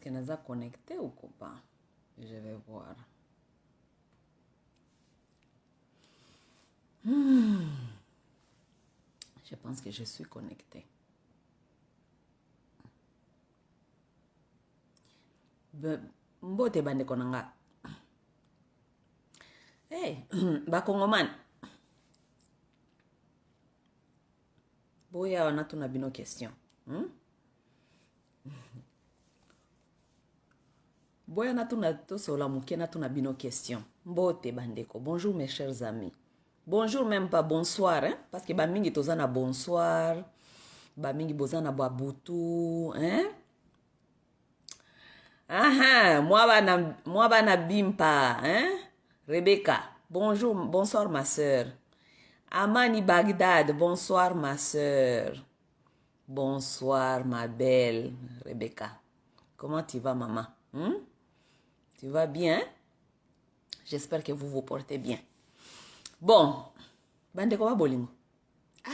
que nous a connecté ou pas? Je vais voir. Je pense que je suis connecté. Mbote bande konanga. Hey, Bakongoman. Boya on a tout bino question. Boya na tout to sola muke na tout bino question. Mbote bandeko. Bonjour mes chers amis. Bonjour même pas bonsoir hein parce que ba mingi tozana bonsoir. Ba mingi bozana babutu hein. Aha, moi bana bimpa hein. Rebecca, bonjour, bonsoir ma soeur. Amani Bagdad, bonsoir ma soeur. Bonsoir ma belle Rebecca. Comment tu vas maman? Tu vas bien? J'espère que vous vous portez bien. Bon, bande ko bolingo. Ah,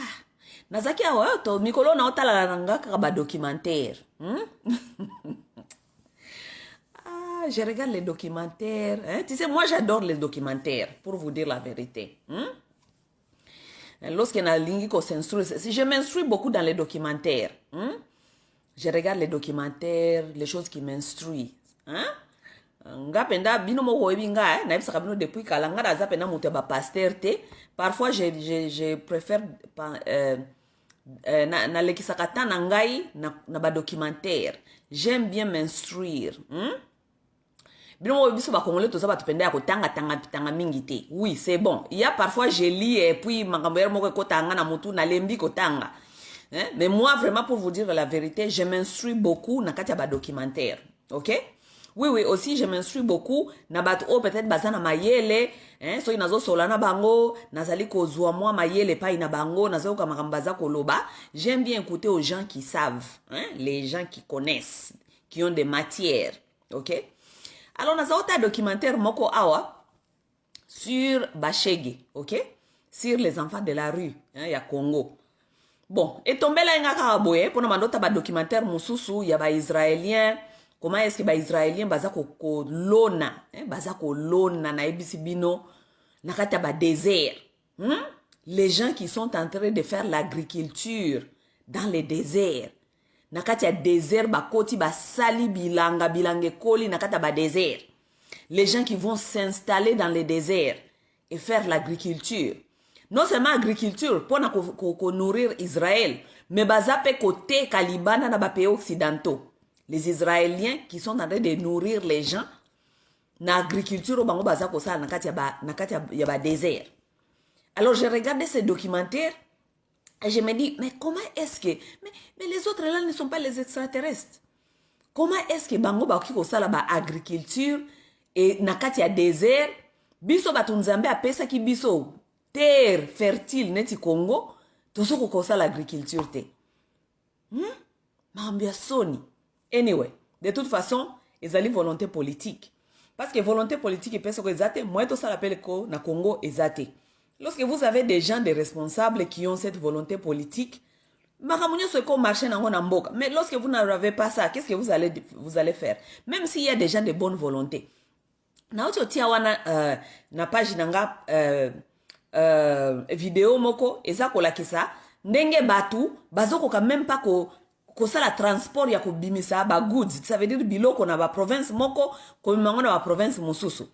nazaki awa to mikolo na otala nanga ka ba documentaire. Je regarde les documentaires. Hein? Tu sais, moi, j'adore les documentaires, pour vous dire la vérité. Lorsqu'il y a une ligne s'instruit, je m'instruis beaucoup dans les documentaires. Je regarde les documentaires, les choses qui m'instruisent. Parfois, je préfère na documentaire. J'aime bien m'instruire. Oui, c'est bon. Il y a parfois, je lis et puis, mais moi, vraiment, pour vous dire la vérité, je m'instruis beaucoup dans les documentaires. Ok? Oui, oui, aussi, je m'instruis beaucoup dans peut-être bazana mayele, so inazo solana bango, nazali kozwa moi mayele pa ina bango, nazo kamakambaza koloba. J'aime bien écouter aux gens qui savent, les gens qui connaissent, qui ont des matières. Ok? Alors, nous avons un documentaire moko awa sur Bachege, ok? Sur les enfants de la rue, il y a Congo. Bon, et tombé là, il y a un documentaire mususu, il y a des Israéliens. Comment est-ce que les Israéliens bazako lona, bazako lona na ebisibino, na kata ba désert. Les gens qui sont en train de faire l'agriculture dans les déserts. Nakati ya désert bakoti ba sali bilanga bilange koli nakata ba désert. Les gens qui vont s'installer dans les déserts et faire l'agriculture. Non seulement agriculture pour nourrir Israël, mais bazape côté Kalibana na ba pays occidentaux. Les Israéliens qui sont en train de nourrir les gens na agriculture au bango bazako ça nakati ya ba désert. Alors j'ai regardé ce documentaire. Et je me dis, mais comment est-ce que... Mais les autres là ne sont pas les extraterrestres. Comment est-ce que Bango Bakiko Sala ba agriculture et nakati ya désert, biso batunzambe a pesa ki biso terre fertile neti Congo, toso ko sala agriculture te. Mambia soni. Anyway, de toute façon, ils allaient volonté politique. Parce que volonté politique et pesa ko ezate, moi to sala pele ko na Congo ezate. Lorsque vous avez des gens, des responsables qui ont cette volonté politique, mais lorsque vous n'avez pas ça, qu'est-ce que vous allez faire? Même s'il y a des gens de bonne volonté. Na page nanga vidéo moko eza kolakisa ndenge batu bazoko quand même pas ko sala transport ya ko bimisa ba goods, ça veut dire biloko na ba province moko ko mango na ba province mosusu.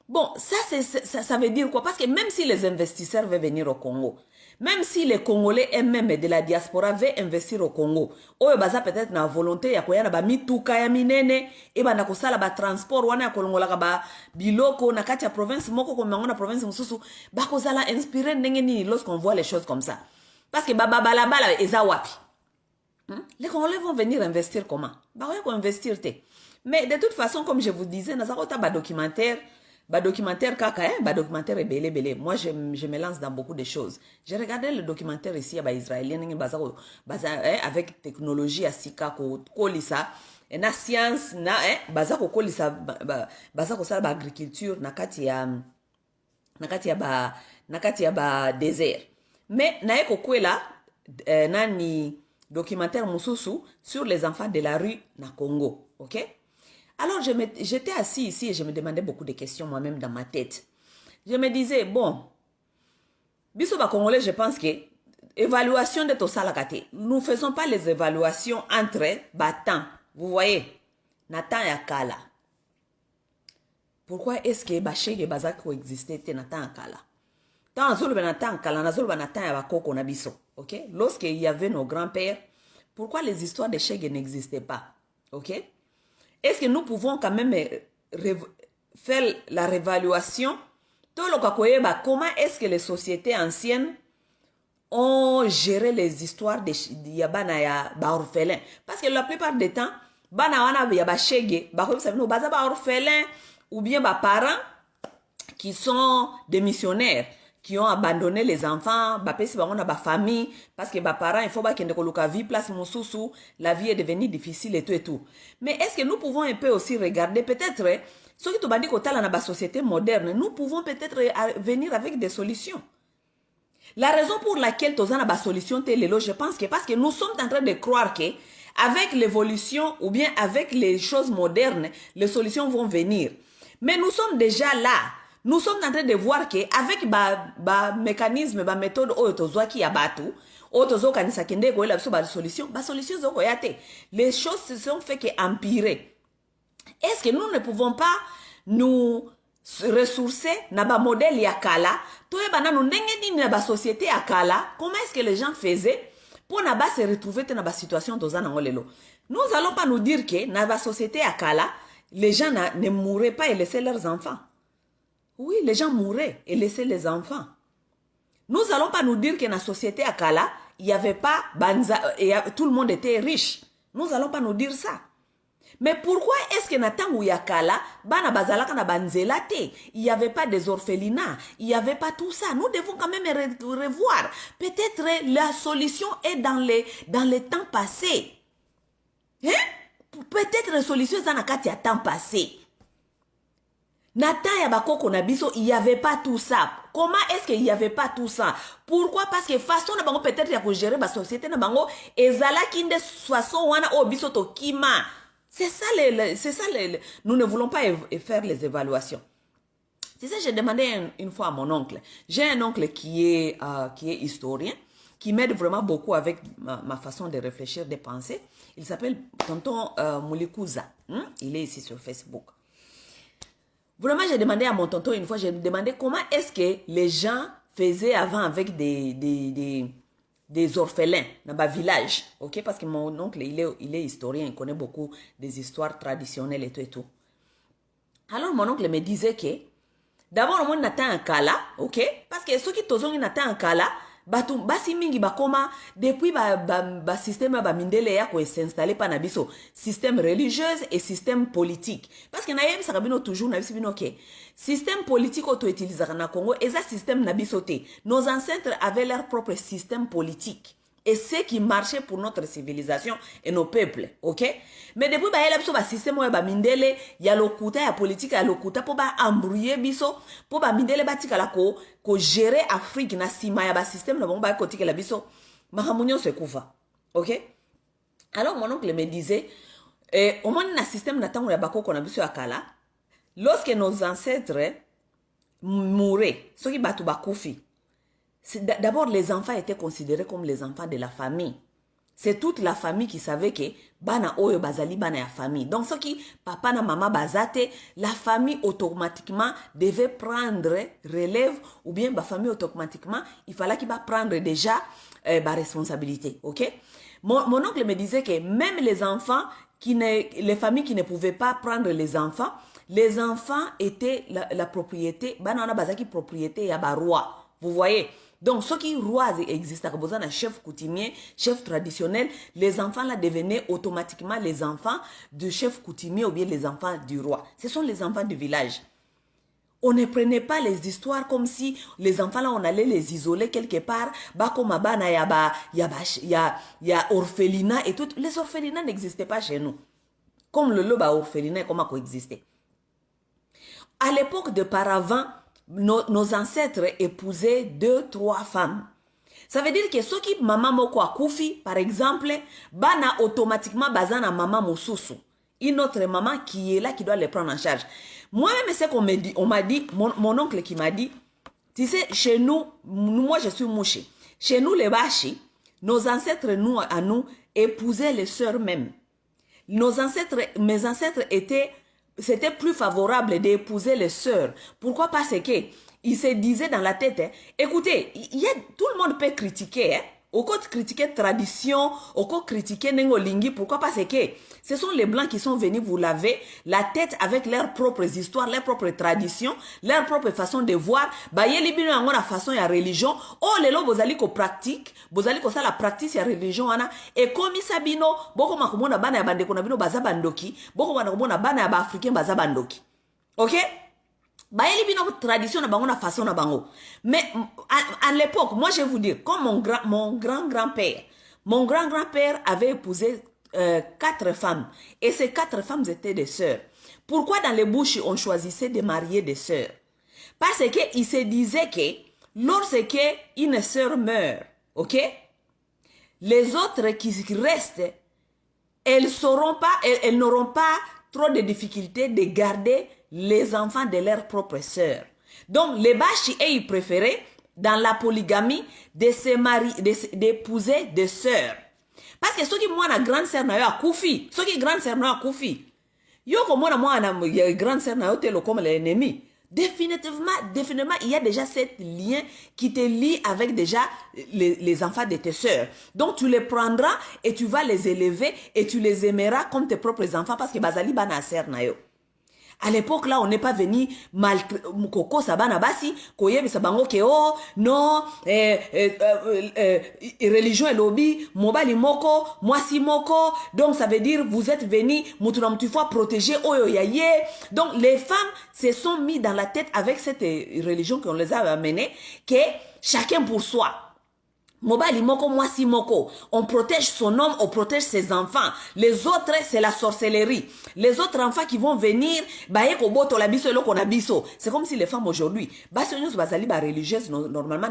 Bon, ça veut dire quoi? Parce que même si les investisseurs veulent venir au Congo, même si les Congolais eux-mêmes de la diaspora veulent investir au Congo, oyo baza peut-être na volonté ya koya na ba mituka ya minene, e banda kosala ba transport wana ya kolongola ba biloko na kati ya province moko ko mango na province mususu, ba kozala inspiré ndenge nini lorsqu'on voit les choses comme ça. Parce que bala eza wapi. Les Congolais vont venir investir comment? Ba ko investir te. Mais de toute façon, comme je vous disais, na zakota ba documentaire kaka, documentaire est belé. Moi, je me lance dans beaucoup de choses. J'ai regardé le documentaire ici, israélien, avec technologie, asika, kolisa, na science, na, bazako kolisa, bazako sala agriculture, nakati ya ba désert. Mais, naeko kwela, nani documentaire mususu sur les enfants de la rue na Congo, ok? Alors, j'étais assis ici et je me demandais beaucoup de questions moi-même dans ma tête. Je me disais, bon, biso ba Congolais, je pense que évaluation de Tosalakate, nous ne faisons pas les évaluations entre battants. Vous voyez, Nathan et Akala. Pourquoi est-ce que Bachege Bazak coexistait Nathan et Akala? Tant Zulu Nathan Akala, Nazulu Nathan et Bakoko Nabiso. Ok? Lorsqu'il y avait nos grands-pères, pourquoi les histoires de Chege n'existaient pas? Ok? Est-ce que nous pouvons quand même faire la réévaluation? Comment est-ce que les sociétés anciennes ont géré les histoires de Yabana ya orphelins? Parce que la plupart des temps, bana wana ya ba shege, ba orphelins ou bien ba parents qui sont des missionnaires qui ont abandonné les enfants, ba pesi ba ona ba famille parce que ba parents il faut ba kende koluka vie place mususu, la vie est devenue difficile et tout. Mais est-ce que nous pouvons un peu aussi regarder peut-être ceux qui t'ont dit que dans la société moderne, nous pouvons peut-être venir avec des solutions. La raison pour laquelle nous avons des solutions, je pense que parce que nous sommes en train de croire que avec l'évolution ou bien avec les choses modernes, les solutions vont venir. Mais nous sommes déjà là. Nous sommes en train de voir que avec mécanisme, méthode, les choses se sont fait qu'empirer. Est-ce que nous ne pouvons pas nous ressourcer dans le modèle yakala? Société yakala. Comment est-ce que les gens faisaient pour se retrouver dans la situation de nous allons pas nous dire que dans la société yakala, les gens ne mouraient pas et laissaient leurs enfants. Oui, les gens mouraient et laissaient les enfants. Nous allons pas nous dire que dans la société yakala, il n'y avait pas tout le monde était riche. Nous allons pas nous dire ça. Mais pourquoi est-ce que Nathan Yakala, bana bazalaka na banzela te, il n'y avait pas des orphelinats, il n'y avait pas tout ça. Nous devons quand même revoir. Peut-être la solution est dans les temps passés. Hein? Peut-être la solution est dans le temps passé. Nathan Yabakoko Nabiso, il n'y avait pas tout ça. Comment est-ce qu'il n'y avait pas tout ça? Pourquoi? Parce que façon na bango peut-être ya ko gérer la société na bango ezala kinde façon wana o biso to kima. C'est ça, nous ne voulons pas faire les évaluations. Tu sais, j'ai demandé une fois à mon oncle. J'ai un oncle qui est historien, qui m'aide vraiment beaucoup avec ma façon de réfléchir, de penser. Il s'appelle Tonton Moulikuza. Il est ici sur Facebook. Vraiment, j'ai demandé à mon tonton une fois, j'ai demandé comment est-ce que les gens faisaient avant avec des orphelins dans le village, ok? Parce que mon oncle, il est historien, il connaît beaucoup des histoires traditionnelles et tout. Alors, mon oncle me disait que, d'abord, on attend un kala, ok? Parce que ceux qui t'osent attend un kala, basi mingi bakoma, depuis système mindele ya ko s'installer pa na biso, système religieux et système politique. Parce que na yebi sakabino toujours na biso bino ok. Système politique auto utilisé na Congo, et ça système na biso te. Nos ancêtres avaient leur propre système politique. Et ce qui marchait pour notre civilisation et nos peuples, ok? Mais depuis il y a un système où mindele, il y a l'okuta, il y a politique, il y a l'okuta pour embrouiller biso, pour mindele batika la ko gérer Afrique na sima ya ba système na bomba kotika la biso, mahamunyo se kufa, ok? Alors mon oncle me disait, au moins na système na tango ya bako kona biso akala, lorsque nos ancêtres mouraient, ceux qui batu bakufi. D'abord, les enfants étaient considérés comme les enfants de la famille. C'est toute la famille qui savait que bana oyo bazali bana ya famille. Donc, ce qui papa na maman bazate, la famille automatiquement devait prendre relève ou bien la famille automatiquement, il fallait qu'il va prendre déjà la responsabilité. Ok? Mon oncle me disait que même les enfants, les familles qui ne pouvaient pas prendre les enfants étaient la propriété, bana na bazaki propriété ya ba roi. Vous voyez? Donc, ceux qui rois existent, comme un chef coutumier, chef traditionnel, les enfants là devenaient automatiquement les enfants du chef coutumier ou bien les enfants du roi. Ce sont les enfants du village. On ne prenait pas les histoires comme si les enfants là, on allait les isoler quelque part. Comme il y a orphelinat et tout. Les orphelinats n'existaient pas chez nous. Comme le loba orphelinat, comment coexister. À l'époque de paravant, nos ancêtres épousaient 2, 3 femmes. Ça veut dire que ceux qui maman moko akufi, par exemple, bana automatiquement bazana maman mosusu. une autre maman qui est là, qui doit les prendre en charge. Moi-même, c'est qu'on m'a dit, mon oncle qui m'a dit, tu sais, chez nous, moi je suis mouché. Chez nous, les Bashi, nos ancêtres, nous, épousaient les sœurs même. Mes ancêtres c'était plus favorable d'épouser les sœurs. Pourquoi? Parce que ils se disaient dans la tête, hein, écoutez, tout le monde peut critiquer, hein. Au côté critiquer tradition, au côté critiquer Nengolingi, pourquoi? Parce que ce sont les Blancs qui sont venus vous laver la tête avec leurs propres histoires, leurs propres traditions, leur propre façon de voir. Bah, yé libino yango la façon ya religion. Oh, les lots, bozali ko pratique, bozali ko ça la pratique ya religion, ana. Et comme ça bino, boko makumona bana ya bandeko na bino baza bandoki, boko makumona bana ya ba africain baza bandoki. Ok? Bayeli bino tradition na bango na façon na bango. Mais à l'époque, moi je vais vous dire, comme mon grand-grand-père avait épousé 4 femmes. Et ces 4 femmes étaient des sœurs. Pourquoi dans les bouches on choisissait de marier des sœurs? Parce qu'il se disait que lorsque une sœur meurt, ok, les autres qui restent, elles n'auront pas trop de difficultés de garder les enfants de leurs propres sœurs. Donc, les Bashi, ils préféraient, dans la polygamie, d'épouser des sœurs. Parce que ceux qui moi, la grande sœur, n'a eu à Koufi. Ceux qui grande sœur, n'a eu à Koufi. Yo, comme moi, la grande sœur, n'a eu comme l'ennemi. Définitivement, il y a déjà ce lien qui te lie avec déjà les enfants de tes sœurs. Donc, tu les prendras et tu vas les élever et tu les aimeras comme tes propres enfants parce que Bazali Bana sœur na yo. À l'époque là, on n'est pas venu mal koko sabana basi koyebi sabango ke oh non religion et lobby mobali moko mwasi moko, donc ça veut dire vous êtes venu mutuna mutufwa protéger oyo yaye. Donc les femmes se sont mis dans la tête avec cette religion qu'on les a amené que chacun pour soi. Mobali moko, mwasi moko. On protège son homme, on protège ses enfants. Les autres, c'est la sorcellerie. Les autres enfants qui vont venir, c'est comme si les femmes aujourd'hui, religieuse, normalement,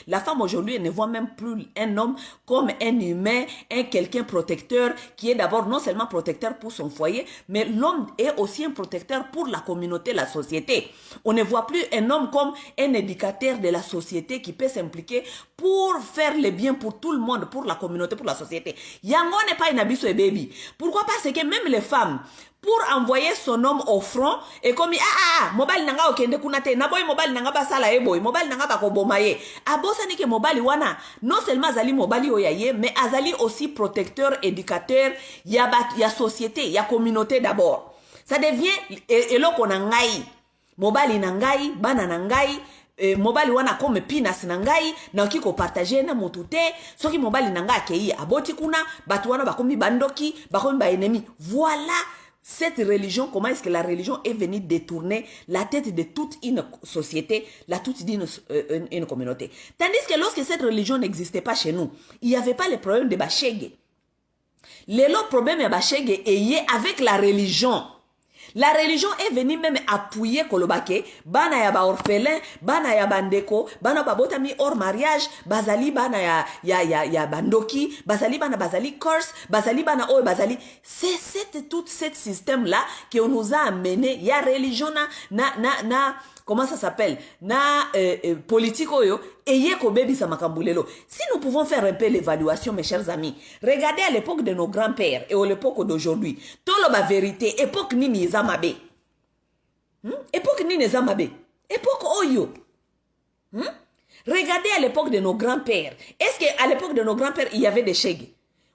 la femme aujourd'hui ne voit même plus un homme comme un humain, quelqu'un protecteur, qui est d'abord non seulement protecteur pour son foyer, mais l'homme est aussi un protecteur pour la communauté, la société. On ne voit plus un homme comme un éducateur de la société qui peut s'impliquer pour faire le bien pour tout le monde, pour la communauté, pour la société. Yango n'est pas une abisso et baby. Pourquoi? Parce que même les femmes, pour envoyer son homme au front, et comme mobile nanga okende kunate, naboy mobile nanga basala eboy, mobile nanga bakobomaye. Abosa ni ke mobile wana, non seulement azali mobile oyaye, mais azali aussi protecteur, éducateur, ya société, ya communauté d'abord. Ça devient, et là qu'on a ngai, mobile nangai, bana nangai, mobali wana comme pinas nangai na kiko partager na motute soki mobali nanga akei aboti kuna batu wana bakomi bandoki bakomi ba ennemi. Voilà cette religion, comment est-ce que la religion est venue détourner la tête de toute une société, la toute une communauté. Tandis que lorsque cette religion n'existait pas chez nous, il n'y avait pas le problème de bachege. Le problème de bachege est avec la religion. La religion est venue même appuyer Kolobake, bana ya ba orphelin, bana ya bandeko, bana ba botami hors mariage, bazali bana ya bandoki, bazali bana bazali curse, bazali bana oh bazali. C'est tout ce système là qui nous a amené. Il y a religion na comment ça s'appelle? Politique oyo eye ko bebi sa makambulelo. Si nous pouvons faire un peu l'évaluation, mes chers amis, regardez à l'époque de nos grands-pères et à l'époque d'aujourd'hui. Tolo ba vérité, époque nini zamabe. Époque nini zamabe. Époque oyo. Regardez à l'époque de nos grands-pères. Est-ce qu'à l'époque de nos grands-pères, il y avait des chègues?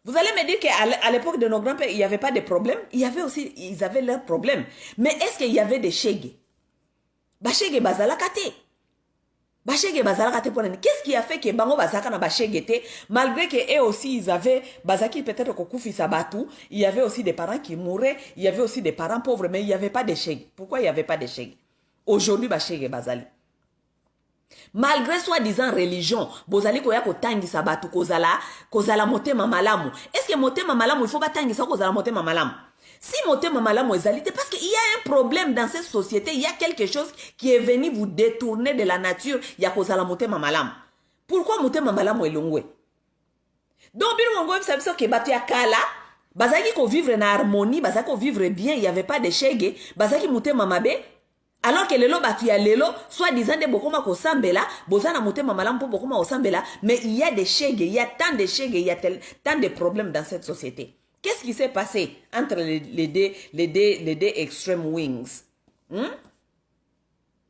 Vous allez me dire qu'à l'époque de nos grands-pères, il n'y avait pas de problème? Il y avait aussi, ils avaient leurs problèmes. Mais est-ce qu'il y avait des chègues? Bachege bazalakate. Bachege bazalakate pour qu'est-ce qui a fait que bango bazaka na bachege te, malgré que eux aussi ils avaient bazaki peut-être kokufi sabatu, il y avait aussi des parents qui mouraient, il y avait aussi des parents pauvres, mais il n'y avait pas de chèque. Pourquoi il n'y avait pas de chèque? Aujourd'hui bachege bazali. Malgré soi-disant religion, bozali koya kotangi sabatu kozala motema malamu. Est-ce que motema malamu il faut pas tangi ça kozala motema malamu? Si motema malamu ezalité, parce qu'il y a un problème dans cette société, il y a quelque chose qui est venu vous détourner de la nature, il y a kozala motema malamu. Pourquoi motema malamu elongwe? Donc, bien on voit ça que batu ya kala, bazaki ko vivre na harmonie, bazaki ko vivre bien, il y avait pas de shege, bazaki mutema mabe. Alors que lelo batu ya lelo, soit disant de bokoma ko sambela, bozana mutema malamu po bokoma ko sambela, mais il y a des shege, il y a tant de shege, il y a tant de problèmes dans cette société. Qu'est-ce qui s'est passé entre les deux extreme wings? Non,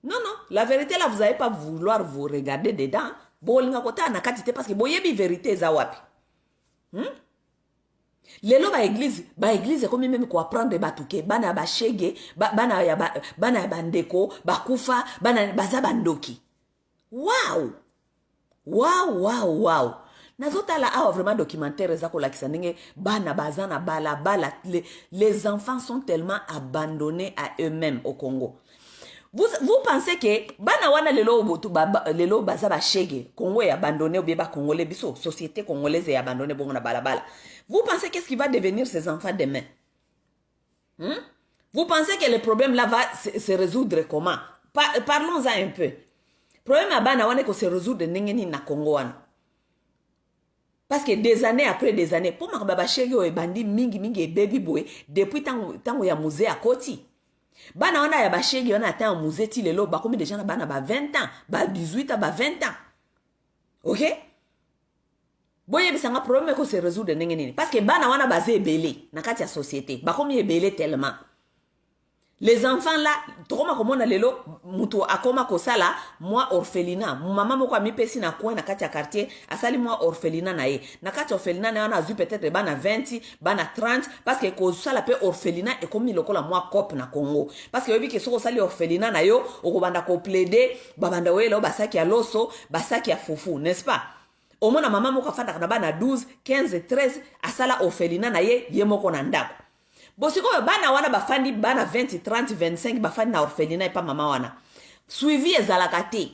non, la vérité là, vous n'allez pas vouloir vous regarder dedans. Bolinga kota na katite parce que boyebi vérité za wapi. Lelo ba église comme même ko apprendre batuke bana ba shege bana ya bandeko bakufa bana baza bandoki. Wow. Nazotala awa vraiment documentaire za ko lakisa ndenge bana bazana bala les enfants sont tellement abandonnés à eux-mêmes au Congo. Vous pensez que bana wana lelo baza ba shege Congo est abandonné ou bien ba congolais biso société congolaise est abandonnée bon na bala. Vous pensez qu'est-ce qui va devenir ces enfants demain? Vous pensez que le problème là va se résoudre comment? Parlons-en un peu. Problème à bana wana ko se résoudre ndenge na Congo wana. Parce que des années après des années pour ma baba shege o bandi mingi e baby boy depuis tango ya musée à Koti. Bana wana ya bashegi wana ata en musée ti lelo ba komi déjà na bana ba 20 ans, ba 18 ans, ba 20 ans. OK? Boye bisanga problème ko se résoudre ndenge nini parce que bana wana bazé ebele na kati ya société. Ba komi ebele tellement. Les enfants là, tokoma komona lelo mutu akoma kosala moi orphelinat. Maman moko amipesi na coin na kati ya quartier, asali moi orphelinat na ye. Na kati orphelinat na ona azu peut-être bana 20, bana 30 parce que kozala pe orphelinat e komi lokola moi cop na Congo. Parce que obi ke soko sali orphelinat na yo, okobanda ko plaider, babanda welo basaki ya loso, basaki ya fufu, n'est-ce pas? Omona maman moko afanda na bana 12, 15, 13 asala orphelinat na ye moko na ndako. Bosiko bana wana bafandi bana 20, 30, 25 bafandi na orphelinat pa mama wana. Suivi ezalaka te.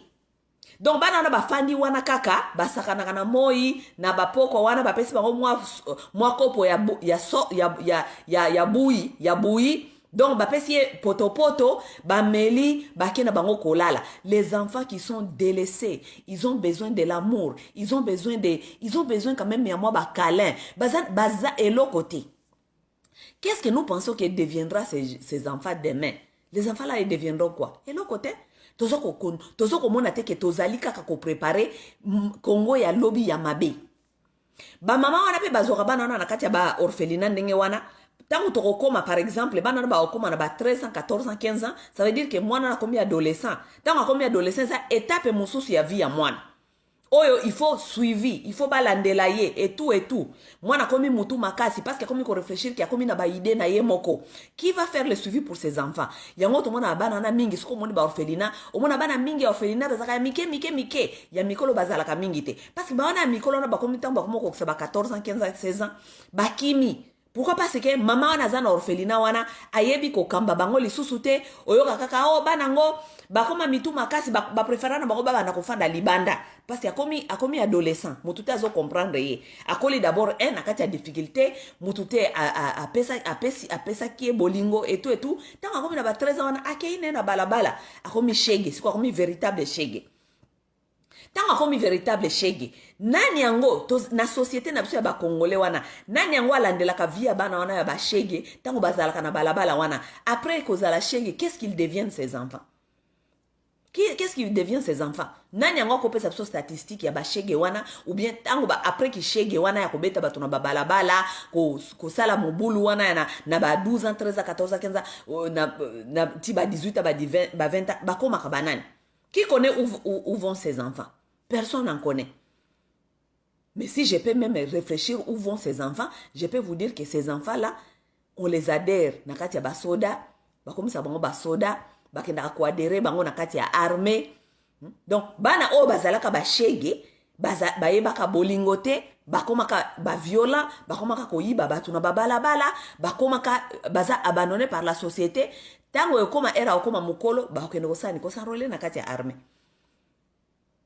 Donc bana wana bafandi wana kaka basakana na moi na bapoko wana bapesi bango mwa kopo ya bui. Donc bapesi poto bameli bakena bango kolala. Les enfants qui sont délaissés, ils ont besoin de l'amour, ils ont besoin quand même ya moi ba câlin. Baza elo côté. Qu'est-ce que nous pensons que deviendra ces enfants demain? Les enfants là, ils deviendront quoi? Et l'autre côté, tozoko mona te ke tozali kaka ko préparer Congo ya lobby ya mabe. Ba mama wana pe bazoka bana wana na kati ya ba orphelinat ndenge wana. Tango tokokoma par exemple, bana ba okoma na ba 13 ans, 14 ans, 15 ans, ça veut dire que mwana na komi adolescent. Tango komi adolescent, ça étape mususu ya vie ya mwana. Oyo, il faut suivi, il faut balandela ye, et tout. Moi, na komi mutu makasi, parce que komi ko réfléchir, ki a komi na ba idée na ye moko. Qui va faire le suivi pour ses enfants? Yango to mona bana na mingi, siko moni ba orphelinat, o mona bana mingi orphelinat, bazaka ya mike, ya mikolo bazalaka mingi te. Parce que ba wana mikolo na ba komi tango ba komo ko ba 14 ans, 15 ans, 16 ans, ba kimi. Pourquoi? Parce que maman wana zana orphelinat wana ayebi ko kamba bango lisusu te oyoka kaka o banango bakoma mitu makasi ba préférana bango baba na kofanda libanda parce que akomi adolescent mutute azo comprendre ye akoli d'abord akati ya difficulté mutute a pesa ki bolingo et tout tant akomi na ba 13 ans wana akeine na balabala akomi shege siko akomi véritable shege. Tango akomi véritable shege nani yango na société na biso ya ba congolais wana nani yango alandelaka vie ya bana wana ya ba shege tango bazalaka na balabala wana après kozala shege qu'est-ce qu'ils deviennent ces enfants? Qu'est-ce qui devient ces enfants? Nani yango kopesa biso statistique ya ba shege wana ou bien tango après ki shege wana ya kobeta bato na balabala ko sala mobulu wana na ba 12 ans 13 ans 14 ans 15 ans na ti ba 18 ans ba 20 ans ba koma ka banani? Qui connaît où vont ces enfants? Personne n'en connaît. Mais si je peux même réfléchir où vont ces enfants, je peux vous dire que ces enfants-là, on les adhère. Nakati ya basoda, bakomisa bango basoda, bakenda ko adhérer bango nakati ya armée. Donc bana o bazalaka ba shege, bayebaka bolingote, bakomaka ba violent, bakomaka koyiba batu na babalabala, bakomaka baza abandonné par la société. Tango yokoma era okoma mukolo bakende kosani kosanrole na kati ya armée.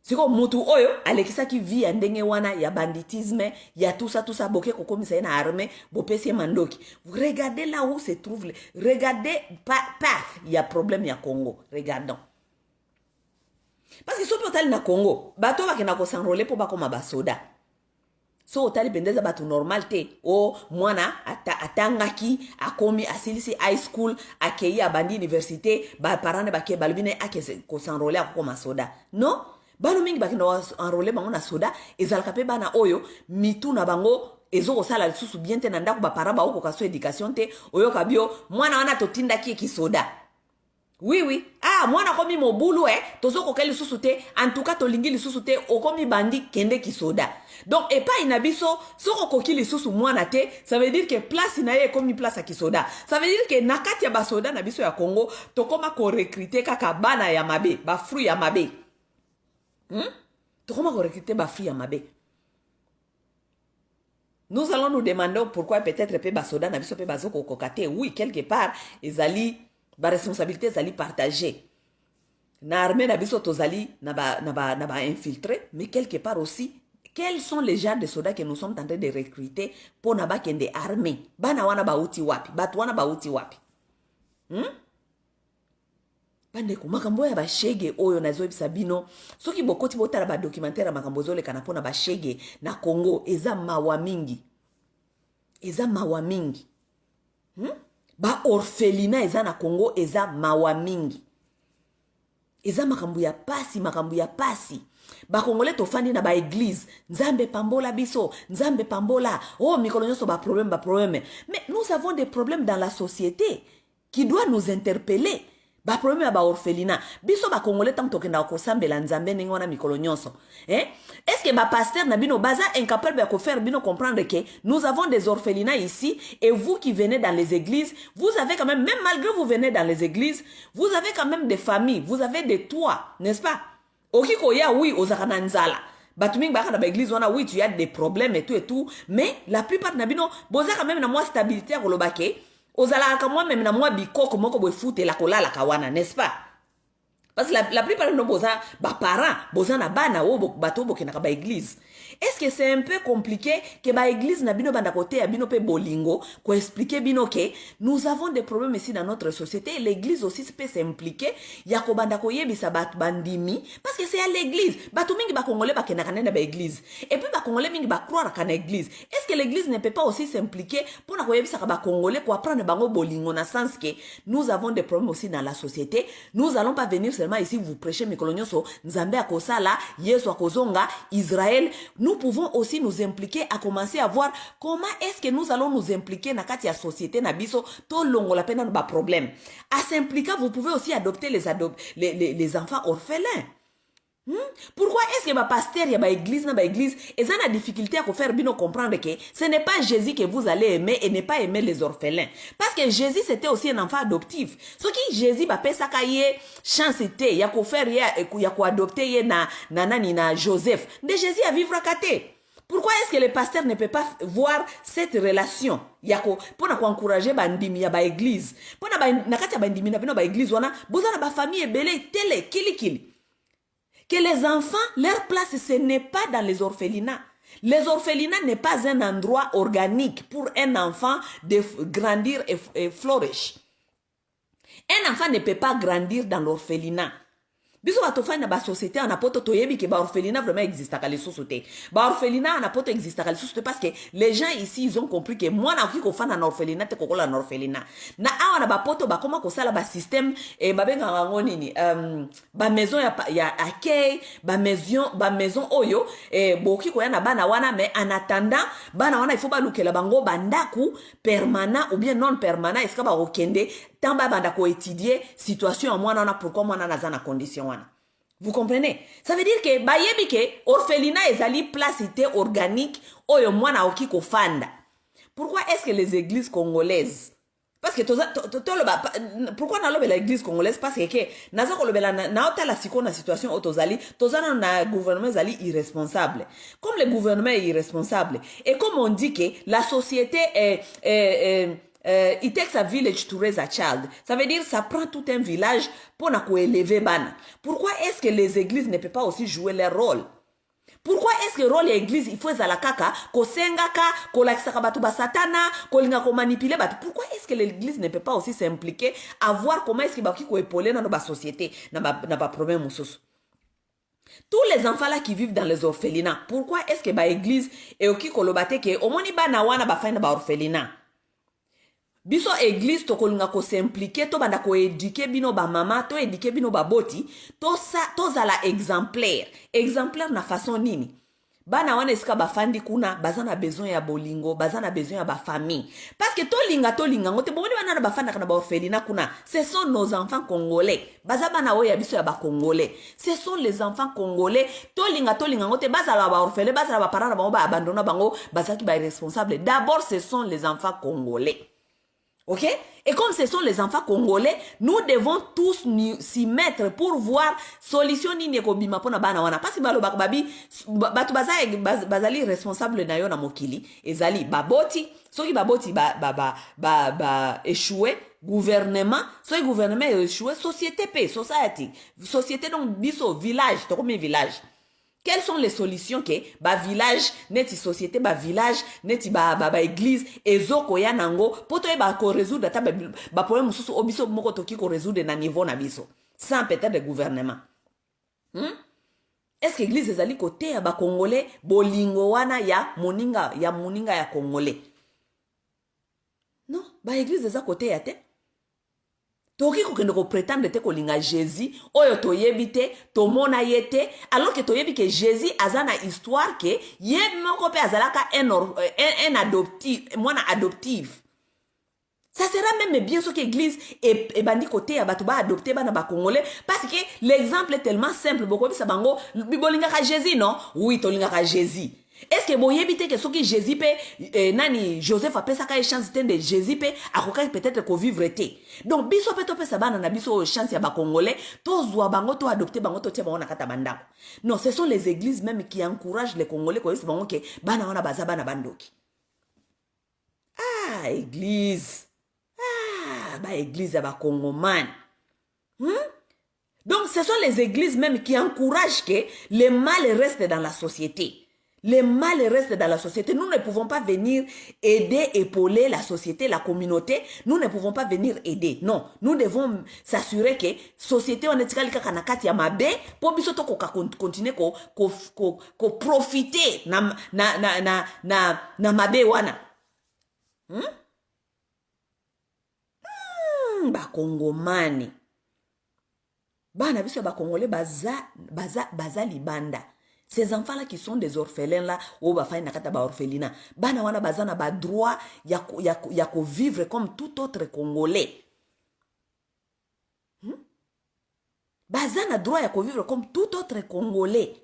Siko mutu oyo alekisaki vie ya ndenge wana ya banditisme ya tout ça boke kokomisa na armée bopesi mandoki. Vous regardez là où se trouve regardez path ya problème ya Congo. Regardons. Parce que sopi otali na Congo bato bakenda kosanrole po bakoma basoda. so otali pendeza bato normal te o mwana atangaki akomi asilisi high school akei abandi université baparane bake balobi ne ake kosenrole akokoma soda non bano mingi bakenda enrole bango na soda ezalaka mpe bana oyo mitu na bango ezokosala lisusu bien te na ndako bapara baokoka so éducation te oyoka bio mwana wana totindaki ekisoda oui mwana komi mobulu tozokoka lisusu te en tout cas tolingi lisusu te okomi bandi kende kisoda donc epai na biso soko okoki lisusu mwana te ça veut dire que place na ye ekomi place ya kisoda ça veut dire que na kati ya basoda na biso ya Congo tokoma korekrite kaka bana ya mabe bafruit ya mabe tokoma korekrite bafruit ya mabe. Nous allons nous demander pourquoi peut-être pe basoda na biso pe bazoko kokate. Oui, quelque part ezali ba responsabilité ezali partagée. Na armée na biso tozali na ba infiltré, mais quelque part aussi quels sont les genres de soldats que nous sommes en train de recruter pour na ba kende armée. Bana wana ba uti wapi? Batu wana ba uti wapi? Bandeko makambo ya ba shege oyo nazo ebisa bino soki bokoti botala ba documentaire makambo zole kana pona ba shege na Congo eza mawa mingi ba orphelina eza na Congo eza mawa mingi eza makambo ya pasi ba Congolais tofandi na ba église nzambe pambola biso nzambe pambola mikolo nyonso ba problème mais nous avons des problèmes dans la société qui doit nous interpeller. Ba problème ya ba orphelina biso ba Congolais tant tokenda kosambela nzambe ndenge wana mikolo nyonso est-ce que ba pasteur na bino baza incapable de faire bino comprendre que nous avons des orphelinats ici et vous qui venez dans les églises vous avez quand même malgré vous venez dans les églises vous avez quand même des familles vous avez des toits n'est-ce pas okiko ya oui ozaka na nzala batu mingi baka na ba église wana oui tu as des problèmes et tout mais la plupart na bino boza quand même na moi stabilité ya kolobake ozala ka moi même na moi bikoko moko boy foute la kolala kawana n'est-ce pas parce que la plupart de nos parents boza na bana o bato bokena ba église. Est-ce que c'est un peu compliqué que ba église na bino banda côté ya bino pe bolingo ko expliquer bino que nous avons des problèmes ici dans notre société l'église aussi peut s'impliquer ya ko banda ko yebisa bat bandimi parce que c'est à l'église bato mingi ba congolais ba kena kana ba église et puis ba congolais mingi ba croire kana église. Est-ce que l'église ne peut pas aussi s'impliquer pour na ko yebisa ba congolais ko apprendre bango bolingo na sens que nous avons des problèmes aussi dans la société nous allons pas venir ici vous prêchez mikolonyoso nzambe akosala yesu akozonga Israël. Nous pouvons aussi nous impliquer à commencer à voir comment est-ce que nous allons nous impliquer na kati ya société na biso to longo la pena ba problème à s'impliquer. Vous pouvez aussi adopter les enfants orphelins. Pourquoi est-ce que ma pasteur ya ba église na ba église et ça na difficulté à faire bino comprendre que ce n'est pas Jésus que vous allez aimer et ne pas aimer les orphelins parce que Jésus c'était aussi un enfant adoptif ce qui Jésus ba pesa ka ye chance té ya ko faire ya ko adopter ye na Joseph de Jésus à vivre kate. Pourquoi est-ce que le pasteur ne peut pas voir cette relation yako pour encourager bandimi ya ba église pour na kati ya bandimi na bino ba église wana bozana ba famille belé télé kili que les enfants, leur place, ce n'est pas dans les orphelinats. Les orphelinats n'est pas un endroit organique pour un enfant de grandir et flourish. Un enfant ne peut pas grandir dans l'orphelinat. Biso batofani na ba société en apoto toyebi que ba orphelinat vraiment existe à les sociétés. Ba orphelinat en apoto existe à les sociétés parce que les gens ici ils ont compris que moi na kiko fana na orphelinat te kokola na orphelinat. Na awa na ba poto ba koma ko sala ba système et ba benga ngo nini ba maison ya accueil ba maison oyo boki ko ya na bana wana mais en attendant bana wana il faut ba lukela bango bandaku permanent ou bien non permanent est-ce que ba okende tamba banda ko étudier situation en mwana na pourquoi mwana na zana condition wana. Vous comprenez? Ça veut dire que bayebi ke orphelinat ezali place organique oyo mwana oki ko fanda. Pourquoi est-ce que les églises congolaises parce que pourquoi na lobe la église congolaise parce que naza ko lobela na otala siko na situation otozali tozana na gouvernement zali irresponsable comme le gouvernement est irresponsable et comme on dit que la société it takes a village to raise a child. Ça veut dire ça prend tout un village pour élever bana. Pourquoi est-ce que les églises ne peuvent pas aussi jouer leur rôle? Pourquoi est-ce que le rôle de l'église il faut la kaka ko sengaka ko lakisaka batu ba satana ko linga ko manipuler batu? Pourquoi est-ce que l'église ne peut pas aussi s'impliquer à voir comment est-ce que ba ki ko épauler dans ba société na ba problème mususu? Tous les enfants là qui vivent dans les orphelinats, pourquoi est-ce que ba église et oki kolobate ke omoni bana wana ba faina ba orphelinat? Biso église to kolinga ko s'impliquer to banda ko éduquer bino ba mama to éduquer bino ba boti to zala exemplaire na façon nini? Bana wana esika bafandi kuna bazana besoin ya bolingo, bazana besoin ya ba famille. Parce que to linga ngote bomoni bana bafanda kana ba orphelinat kuna. Ce sont nos enfants congolais. Baza bana oya biso ya ba congolais. Ce sont les enfants congolais. To linga ngote bazala ba orphelin, bazala ba parents ba abandonna bango, bazaki ba irresponsable. D'abord ce sont les enfants congolais. Ok? Et comme ce sont les enfants congolais, nous devons tous s'y mettre pour voir solution ni neko bima pona bana wana. Parce que balo babi batu bazali responsable na yo na mokili. Ezali baboti, soki baboti échoué, gouvernement, soki gouvernement échoué, société paix, society. Société donc biso village, to comme village. Quelles sont les solutions que ba village, neti société, ba village, neti ba église, ezoko ya nango, poto e ba ko résoudre ta ba problème mususu obiso moko toki ko résoudre na niveau na biso. Sans peut-être de gouvernement. Est-ce que l'église ezali côté ya ba congolais bolingo wana ya moninga ya congolais? Non, ba église eza côté ya te. Toki kokende ko prétendre te kolinga Jésus oyo toyebi te tomona ye te alors que toyebi que Jésus azana histoire que ye moko pe azalaka un adoptif mwana adoptive. Ça sera même bien sûr que l'église et bandi côté ya batu ba adopter bana ba congolais parce que l'exemple est tellement simple boko bisa bango bibolinga ka Jésus non oui tolinga ka Jésus. Est-ce que boyebi te que soki Jésus pe nani Joseph apesa ka chance de Jésus pe akoka peut-être ko vivre te. Donc biso pe to pesa bana na biso chance ya ba congolais to zwa bango to adopter bango to tia bango na kata bandako. Non, ce sont les églises même qui encouragent les congolais ko yesi bango ke bana wana baza bana bandoki. Ah, église. Ah, ba église ya ba congoman. Donc ce sont les églises même qui encouragent que le mal reste dans la société. Le mal reste dans la société. Nous ne pouvons pas venir aider, épauler la société, la communauté. Nous ne pouvons pas venir aider. Non. Nous devons s'assurer que la société, on est kanakati ya mabe, pour biso to continuer ko profiter na mabe wana. Ba Congomani. Bana biso ba Congolais baza libanda. Ces enfants-là qui sont des orphelins-là, ou ba fa nakata ba orphelinat, bana wana bazana ba droit ya ko vivre comme tout autre Congolais. Bazana droit ya ko vivre comme tout autre Congolais.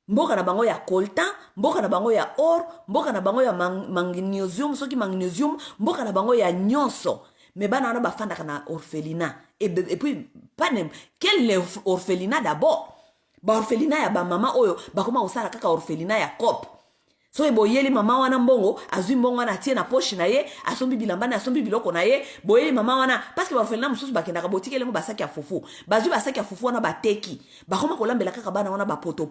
Mboka na bango ya coltan, mboka na bango ya or, mboka na bango ya magnesium, soki magnesium, mboka na bango ya nyonso. Mais bana wana bafanda kana orphelinat. Et puis, quel orphelinat d'abord? Ba orphelinat ya ba mama oyo bakoma osala kaka orphelinat ya cop. So boyeli mama wana mbongo azui mbongo wana tie na poche na ye asombi bilamba na asombi biloko na ye boyeli mama wana parce que ba orphelinat mususu bakenda ka botike lengo basaki ya fufu bazui basaki ya fufu wana bateki bakoma kolambela kaka bana wana ba poto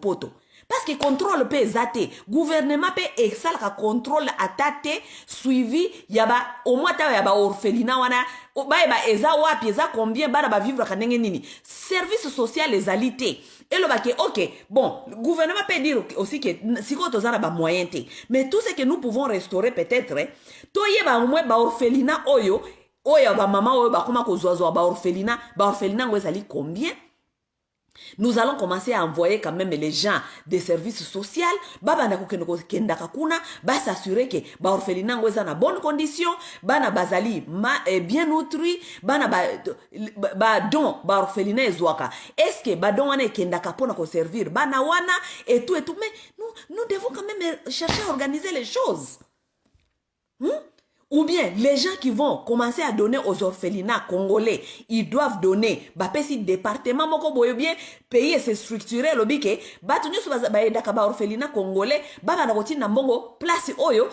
parce que contrôle pe ezate gouvernement pe exala ka contrôle atate suivi ya ba au moins ta ya ba orphelinat wana ba eza wapi eza combien bana ba vivre ka ndenge nini service social ezalité. Et le baquet, ok, bon, le gouvernement peut dire aussi que si on a des moyens, mais tout ce que nous pouvons restaurer peut-être, toye ba au moins ba orphelinat oyo ba maman oyo ba koma ko zoazo ba orphelinat ngo ezali combien? Nous allons commencer à envoyer quand même les gens des services sociaux, baba na kenda kakuna, ba s'assurer que ba orphelinat ngo eza na bonne condition, bana bazali bien nutri, bana ba don ba orphelinat ezwaka. Est-ce que ba don wana kenda kapona ko servir bana wana et tout mais nous devons quand même chercher à organiser les choses. Ou bien, les gens qui vont commencer à donner aux orphelinats congolais, ils doivent donner, si département, moko boyo bien, pays se structurer, lobi ke, batunyo sou ba edaka ba orphelinat congolais, ba na roti na mbongo, place oyo,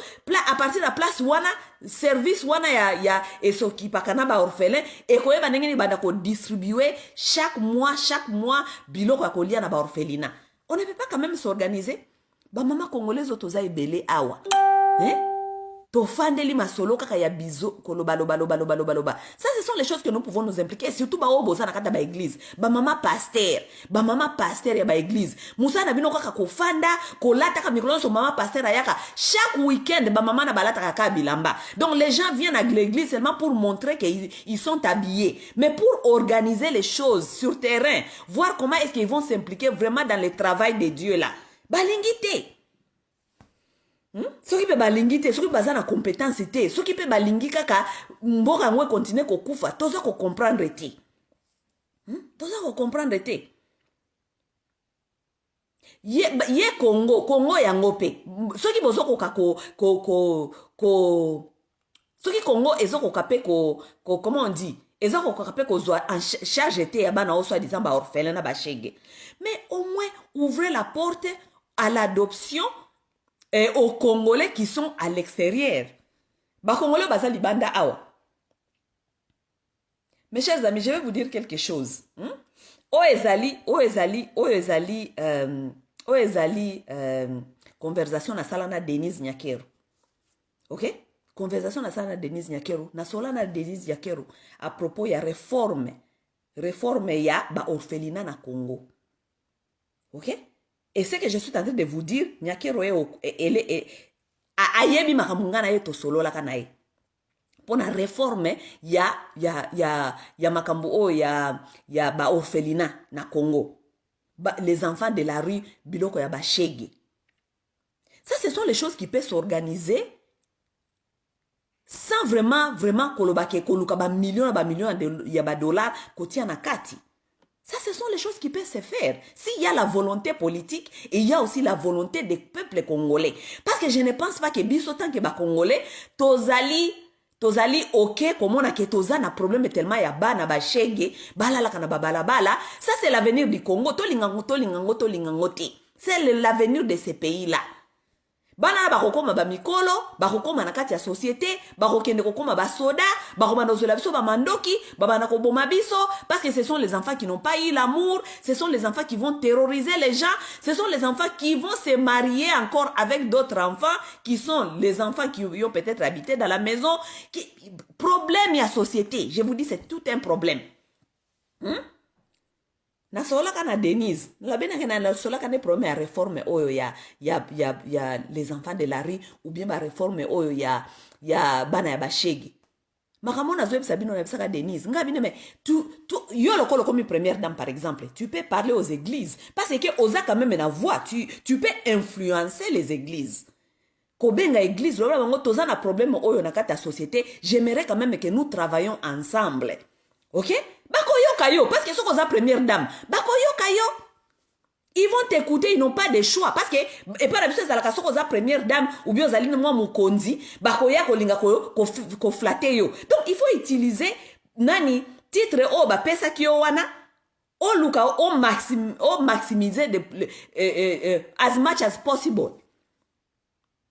à partir de la place wana, service wana ya esoki pakana ba orphelin, et koye ba nengeni ba ko distribuer chaque mois, biloko ya kolia na ba orphelinat. On ne peut pas quand même s'organiser. Ba mama congolaise otoza ebele awa. tofandeli masolo kaka ya bizo koloba loba loba loba loba loba. Ça ce sont les choses que nous pouvons nous impliquer, et surtout ba oboza na kata ba église ba mama pasteur ya ba église musa na bino kaka kofanda kolata ka mikolo so mama pasteur ayaka chaque week-end ba mama na balata kaka bilamba. Donc les gens viennent à l'église seulement pour montrer qu'ils sont habillés, mais pour organiser les choses sur terrain, voir comment est-ce qu'ils vont s'impliquer vraiment dans le travail de Dieu là, balingité. Soki pe balingi te, soki baza na compétence te, soki pe balingi kaka mboka ngwe continue ko kufa, toza ko comprendre te. Toza ko comprendre te. Ye Congo yango pe. Soki bozo soki Congo ezoko kape comment on dit? Ezoko kape ko zwa en charge te ya bana o soi disant ba orphelin na ba shege. Mais au moins ouvrez la porte à l'adoption et aux Congolais qui sont à l'extérieur. Ba Congolais baza libanda awa. Mes chers amis, je vais vous dire quelque chose. Conversation na sala na Denise Nyakero. OK? Conversation na sala na Denise Nyakero. Na sola na Denise Nyakero à propos ya réforme ya ba orphelinat na Congo. OK? Et ce que je suis en train de vous dire, Nyakero elle est ayebi makamungana yeto solo la kanae. Pour la réforme ya makambo o ya ba orphelinat na Congo. Les enfants de la rue biloko ya ba shege. Ça ce sont les choses qui peuvent s'organiser sans vraiment kolobake koluka ba millions de ya ba dollars kotia na kati. Ça, ce sont les choses qui peuvent se faire. S'il y a la volonté politique, et il y a aussi la volonté des peuples congolais. Parce que je ne pense pas que biso tant que ba congolais, tozali ok, comme on a que toza na problème tellement ya bana ba shege, balala kana bala. Ça c'est l'avenir du Congo. Tolingango. C'est l'avenir de ces pays-là. Bana bakokoma ba mikolo, bakokoma na kati ya société, bakokende kokoma ba soda, bakoma nozola biso ba mandoki, babana ko boma biso, parce que ce sont les enfants qui n'ont pas eu l'amour, ce sont les enfants qui vont terroriser les gens, ce sont les enfants qui vont se marier encore avec d'autres enfants qui sont les enfants qui ont peut-être habité dans la maison, problème ya société. Je vous dis c'est tout un problème. Na sola kana Denise, la bena na sola kana problème ya réforme oyo ya les enfants de la rue ou bien ba réforme oyo ya bana ya bashegi. Makamona zoe sabino na bisaka Denise. Ngabine mais tu yo lokolo comme première dame par exemple, tu peux parler aux églises parce que oza quand même na voix, tu peux influencer les églises. Kobenga église loba bango toza na problème oyo na kata société, j'aimerais quand même que nous travaillons ensemble. OK? Bakoyoka yo, parce que ce qu'on a première dame, bakoyoka yo. Ils vont t'écouter, ils n'ont pas de choix. Parce que, et par exemple, c'est la qu'on a première dame, ou bien zaline moi mukonzi, bakoya kolinga ko flatter yo. Donc, il faut utiliser, nani, titre o ba pesa ki yo wana, o luka, o maximiser as much as possible.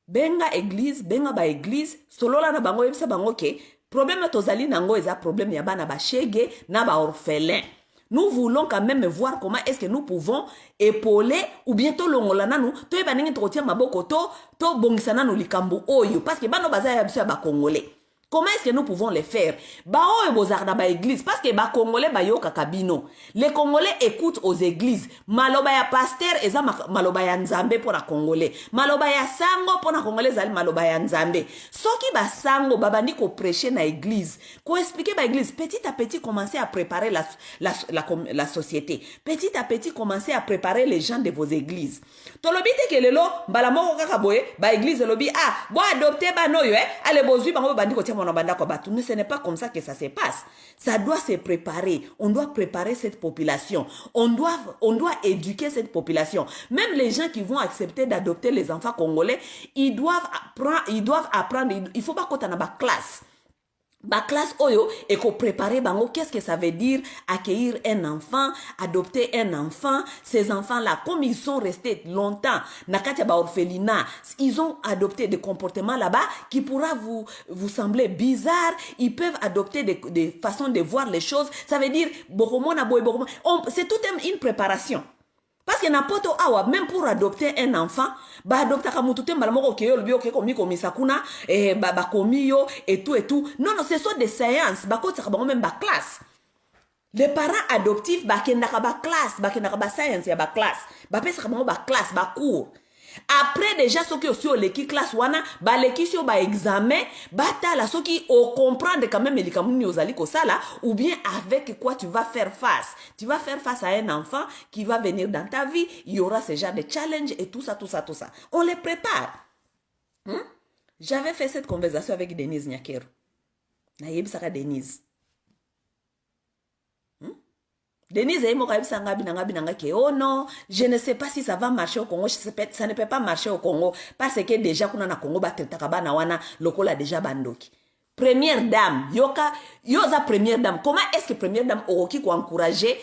Benga église, benga ba église, solola na bango yebisa bango ke, problème tozali nango eza problème ya bana ba shege na ba orphelin. Nous voulons quand même voir comment est-ce que nous pouvons épauler ou bientôt longola nanu to yeba ndenge tokotia maboko to bongisa nanu likambo oyo parce que bano baza ya biso ya ba congolais. Comment est-ce que nous pouvons les faire? Ba oyo bozarda ba église parce que ba congolais ba yoka kabino. Les congolais écoutent aux églises. Maloba ya pasteur eza maloba ya nzambe pour la congolais. Maloba ya sango pour la congolais zali maloba ya nzambe. Soki ba sango babandi ko prêcher na église, ko expliquer ba église petit à petit commencer à préparer la société. Petit à petit commencer à préparer les gens de vos églises. Tolobi te ke lelo mbala moko kaka boye ba église lobi bo adopter ba noyo allez bozui bango bandi ko mais ce n'est pas comme ça que ça se passe. Ça doit se préparer. On doit préparer cette population. On doit éduquer cette population. Même les gens qui vont accepter d'adopter les enfants congolais, ils doivent apprendre. Il faut pas qu'on ait une classe. Ba classe oyo et qu'on prépare bango qu'est-ce que ça veut dire accueillir un enfant, adopter un enfant. Ces enfants là comme ils sont restés longtemps na kati ba orphelinat, ils ont adopté des comportements là-bas qui pourra vous sembler bizarres. Ils peuvent adopter des façons de voir les choses. Ça veut dire c'est toute une préparation. Parce que n'importe awa, même pour adopter un enfant, bah adopter comme tout le monde qui est comme sakuna et bah komio et tout et tout. Non non, ce sont des séances. Bah quand ça même bah classe. Les parents adoptifs bah kendaka bah classe, bah kendaka bah science ya bah classe. Bah pesa comme bah classe, bah cours. Après déjà ceux qui aussi l'équipe classe wana ba l'équipe sur ba examen ba tala ceux qui au comprendre quand même les kamuni ozali ko sala ou bien avec quoi tu vas faire face à un enfant qui va venir dans ta vie, il y aura ce genre de challenge et tout ça on les prépare. J'avais fait cette conversation avec Denise Nyakero na yebisaka Denise. Denise que oh non, je ne sais pas si ça va marcher au Congo, ça ne peut pas marcher au Congo parce que déjà kuna na Congo ba tetaka na wana lokola déjà bandoki. Première dame, yoza première dame. Comment est-ce que première dame oki ko encourager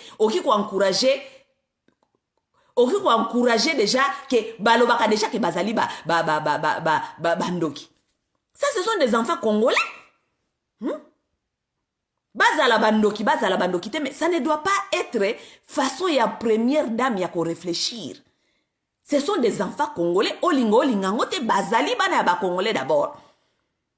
déjà que balobaka déjà que bazali bandoki. Ça ce sont des enfants congolais. Bazala bandoki, mais ça ne doit pas être façon ya première dame ya ko réfléchir. Ce sont des enfants congolais, olingangote bazali bana ya ba congolais d'abord.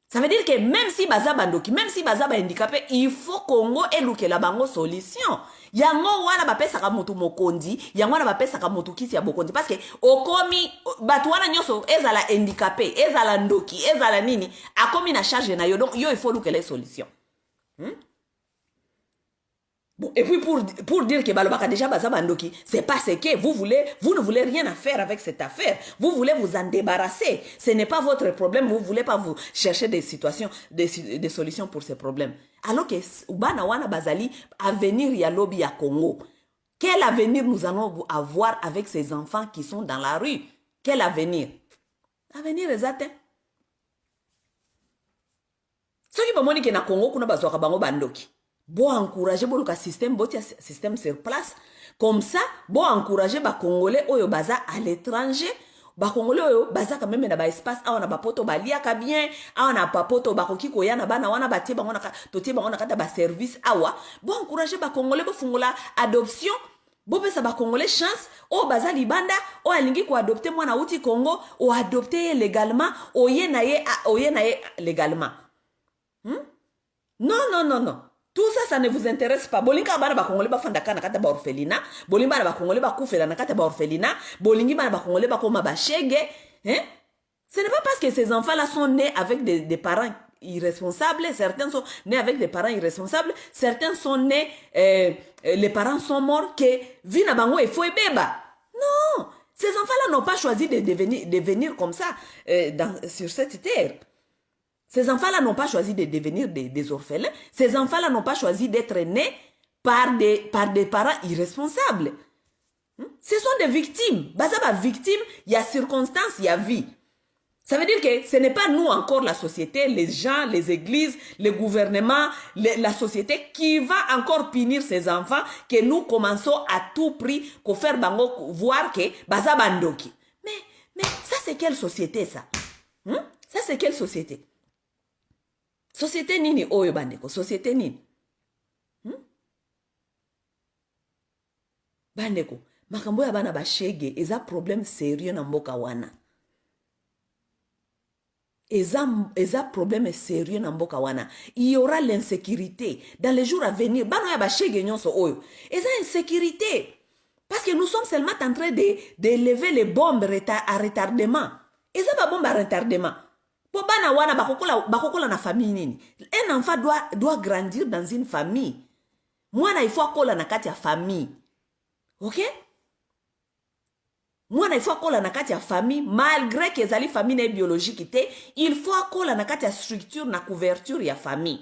Ça veut dire que même si baza bandoki, même si baza ba handicapé, il faut Congo eluke la bango solution. Yango wana ba pesa ka motu mokondi, yango wana ba pesa ka motu kisi ya bokondi parce que okomi batu wana nyoso ezala handicapé, ezala ndoki, ezala nini, akomi na charge na yo donc yo il faut luke les solutions. Bon, et puis pour dire que balobaka déjà baza bandoki, c'est parce que vous ne voulez rien à faire avec cette affaire. Vous voulez vous en débarrasser. Ce n'est pas votre problème. Vous voulez pas vous chercher des situations, des solutions pour ces problèmes. Alors que ubana wana bazali avenir ya lobi ya Congo. Quel avenir nous allons avoir avec ces enfants qui sont dans la rue? Quel avenir? Avenir exact. Ce qui va moni que na Congo kuna bazwaka bango bandoki. Bon encourager bon le système sur place comme ça bon encourager ba congolais oyo baza à l'étranger ba congolais oyo baza quand même na ba espace a na ba poto balia ka bien a na ba poto ba koki ko yana bana wana batie bango na totie bango na kata ba service awa bon encourager ba congolais bo fungula adoption bo pesa ba congolais chance o baza libanda o alingi ko adopter mwana uti Congo o adopter légalement o ye na ye légalement. Non. Tout ça, ça ne vous intéresse pas. Bolinga bana ba congolais ba fandaka na kata ba orphelinat, bolinga ba congolais ba kufela na kata ba orphelinat, bolingi bana ba congolais ba koma ba shege, hein? Ce n'est pas parce que ces enfants-là sont nés avec des parents irresponsables, certains sont nés avec des parents irresponsables, certains sont nés les parents sont morts que vina bango e foi beba. Non, ces enfants-là n'ont pas choisi de venir comme ça sur cette terre. Ces enfants-là n'ont pas choisi de devenir des orphelins. Ces enfants-là n'ont pas choisi d'être nés par des parents irresponsables. Ce sont des victimes. Bazaba victime, il y a circonstances, il y a vie. Ça veut dire que ce n'est pas nous encore la société, les gens, les églises, le gouvernement, la société qui va encore punir ces enfants que nous commençons à tout prix pour faire bango voir que bazaba ndoki. Mais ça c'est quelle société ça? Ça c'est quelle société? Société nini oyo bandeko, société nini? Bandeko, makambo ya bana bashege, eza problème sérieux na mboka wana. Eza problème sérieux na mboka wana. Il y aura l'insécurité dans les jours à venir. Bana ya bashege nyonso oyo. Eza insécurité. Parce que nous sommes seulement en train d'élever les bombes à retardement. Eza ba bombe à retardement. Bana wana bakokola na famille nini. Un enfant doit grandir dans une famille. Mwana il faut akola na kati ya famille. OK? Mwana il faut akola na kati ya famille malgré que ezali famille biologique te, il faut akola na kati ya structure na couverture ya famille.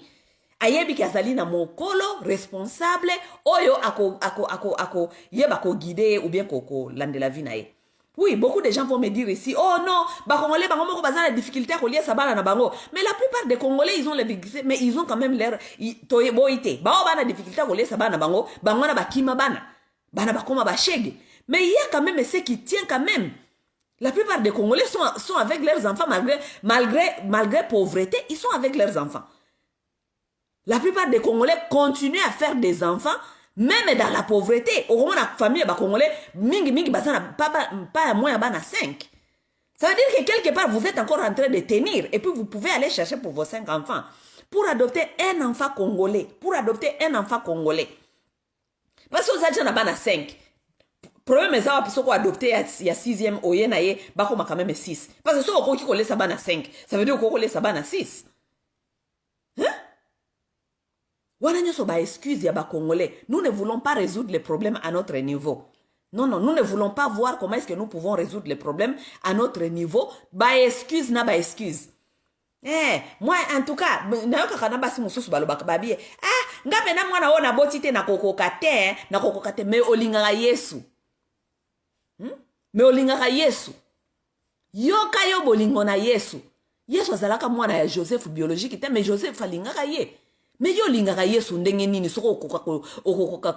Ayebi kazali na mokolo responsable oyo ako yeba ko guider ou bien ko landela vie na ye. Oui, beaucoup de gens vont me dire ici, oh non, bah Congolais, bah on a des difficultés à relier ça na bango. Mais la plupart des Congolais, ils ont les difficultés, mais ils ont quand même l'air toyeboité. Bah on a des difficultés à relier ça na bango, bah on a ba kima bana, bana ba koma ba shege. Mais il y a quand même ce qui tient quand même. La plupart des Congolais sont avec leurs enfants malgré pauvreté, ils sont avec leurs enfants. La plupart des Congolais continuent à faire des enfants Même dans la pauvreté, au moins la famille congolais, mingi basana pas moins bana 5. Ça veut dire que quelque part vous êtes encore en train de tenir et puis vous pouvez aller chercher pour vos 5 enfants. Pour adopter un enfant congolais, Parce que vous êtes déjà 5. Problème est ça, parce qu'on a adopté il y a 6e, au yen aye, bako ma quand même 6. Parce que si on qui collait ça bana 5, ça veut dire qu'on collait ça bana 6. Hein? Wana nyoso ba excuse ya ba congolais. Nous ne voulons pas résoudre les problèmes à notre niveau. Non, nous ne voulons pas voir comment est-ce que nous pouvons résoudre les problèmes à notre niveau. Ba excuse na ba excuse. Moi en tout cas, nayoka kana basi mususu balobaka babie. Ngape na mwana ona botite na kokoka te me olingaka Yesu. Me olingaka Yesu. Yoka yo bolingo na Yesu. Yesu azalaka mwana ya Joseph biologique te, mais Joseph alingaka ye. Me yo lingaka Yesu ndenge nini soko okokoka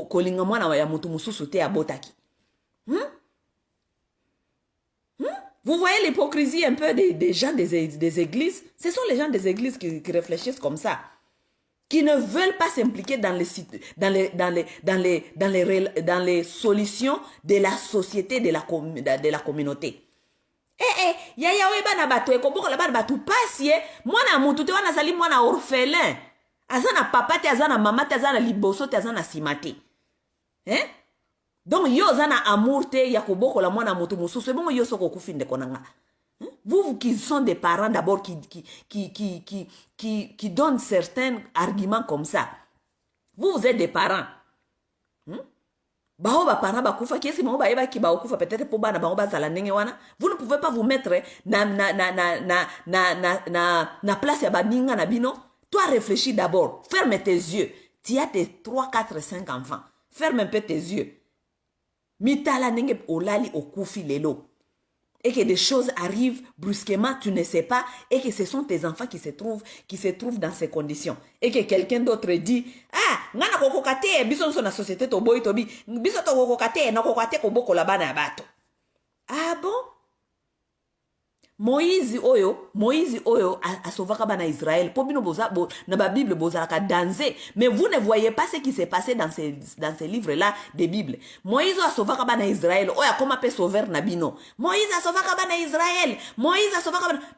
kolinga mwana ya mutu mususu te abotaki. Vous voyez l'hypocrisie un peu des gens des églises? Ce sont les gens des églises qui réfléchissent comme ça. Qui ne veulent pas s'impliquer dans les solutions de la société, de la communauté. Yaya we bana bato ekoboko la bana bato pasie mwana mutu te wana zali mwana orphelin. Azana papa te azana mama te azana liboso te azana simate. Donc yo zana amour te ya koboko la mwana mutu mususu bongo yo soko kufinde konanga. Vous qui sont des parents d'abord qui donnent certains arguments comme ça. Vous êtes des parents. Bao ba parents ba kufa kiesi mo ba eba ki ba kufa peut-être pour bana ba zala ndenge wana. Vous ne pouvez pas vous mettre na place ya ba ninga na bino. Toi réfléchis d'abord, ferme tes yeux. Tu as tes 3 4 5 enfants. Ferme un peu tes yeux. Mitala ndenge olali okufi lelo. Et que des choses arrivent brusquement, tu ne sais pas, et que ce sont tes enfants qui se trouvent dans ces conditions. Et que quelqu'un d'autre dit, ngana kokokate, biso so na société to boy to bi, biso to kokokate, na kokokate ko boko la bana bato. Ah bon? Moïse oyo a sauvaka bana Israël. Po bino boza na ba Bible boza ka danser, mais vous ne voyez pas ce qui s'est passé dans ces livres là des Bibles. Moïse a sauvaka bana Israël. Oya comment peut sauver na bino. Moïse a sauvaka bana Israël.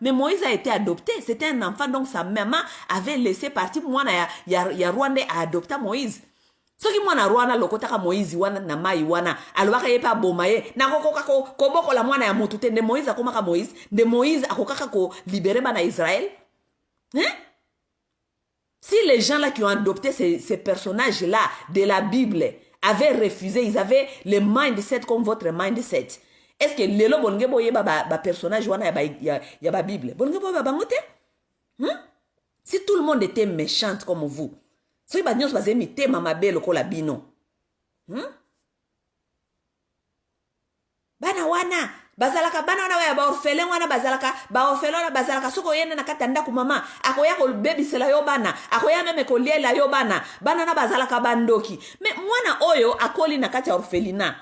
Mais Moïse a été adopté, c'était un enfant donc sa maman avait laissé partir mwana ya Rwanda a adopté Moïse. Soki mwana Rwanda lokotaka Moïse wana na mai wana alwaka yepa bomaye na kokoka koboko la mwana ya mutu te nde Moïse akomaka Moïse nde Moïse akokaka ko libérer bana Israël. Si les gens là qui ont adopté ces personnages là de la Bible avaient refusé, ils avaient le mindset comme votre mindset, est-ce que lelo bonge boye ba personnage wana ya ba Bible bonge boye ba bangote? Si tout le monde était méchant comme vous, so ba nyos bazemi te mama belo ko la bino. Bana wana bazalaka bana wana ya ba orphelin wana bazalaka soko yene na katanda ku mama akoya ko baby sela yo bana akoya meme ko liela yo bana na bazalaka bandoki. Mais mwana oyo akoli na kati ya orphelinat.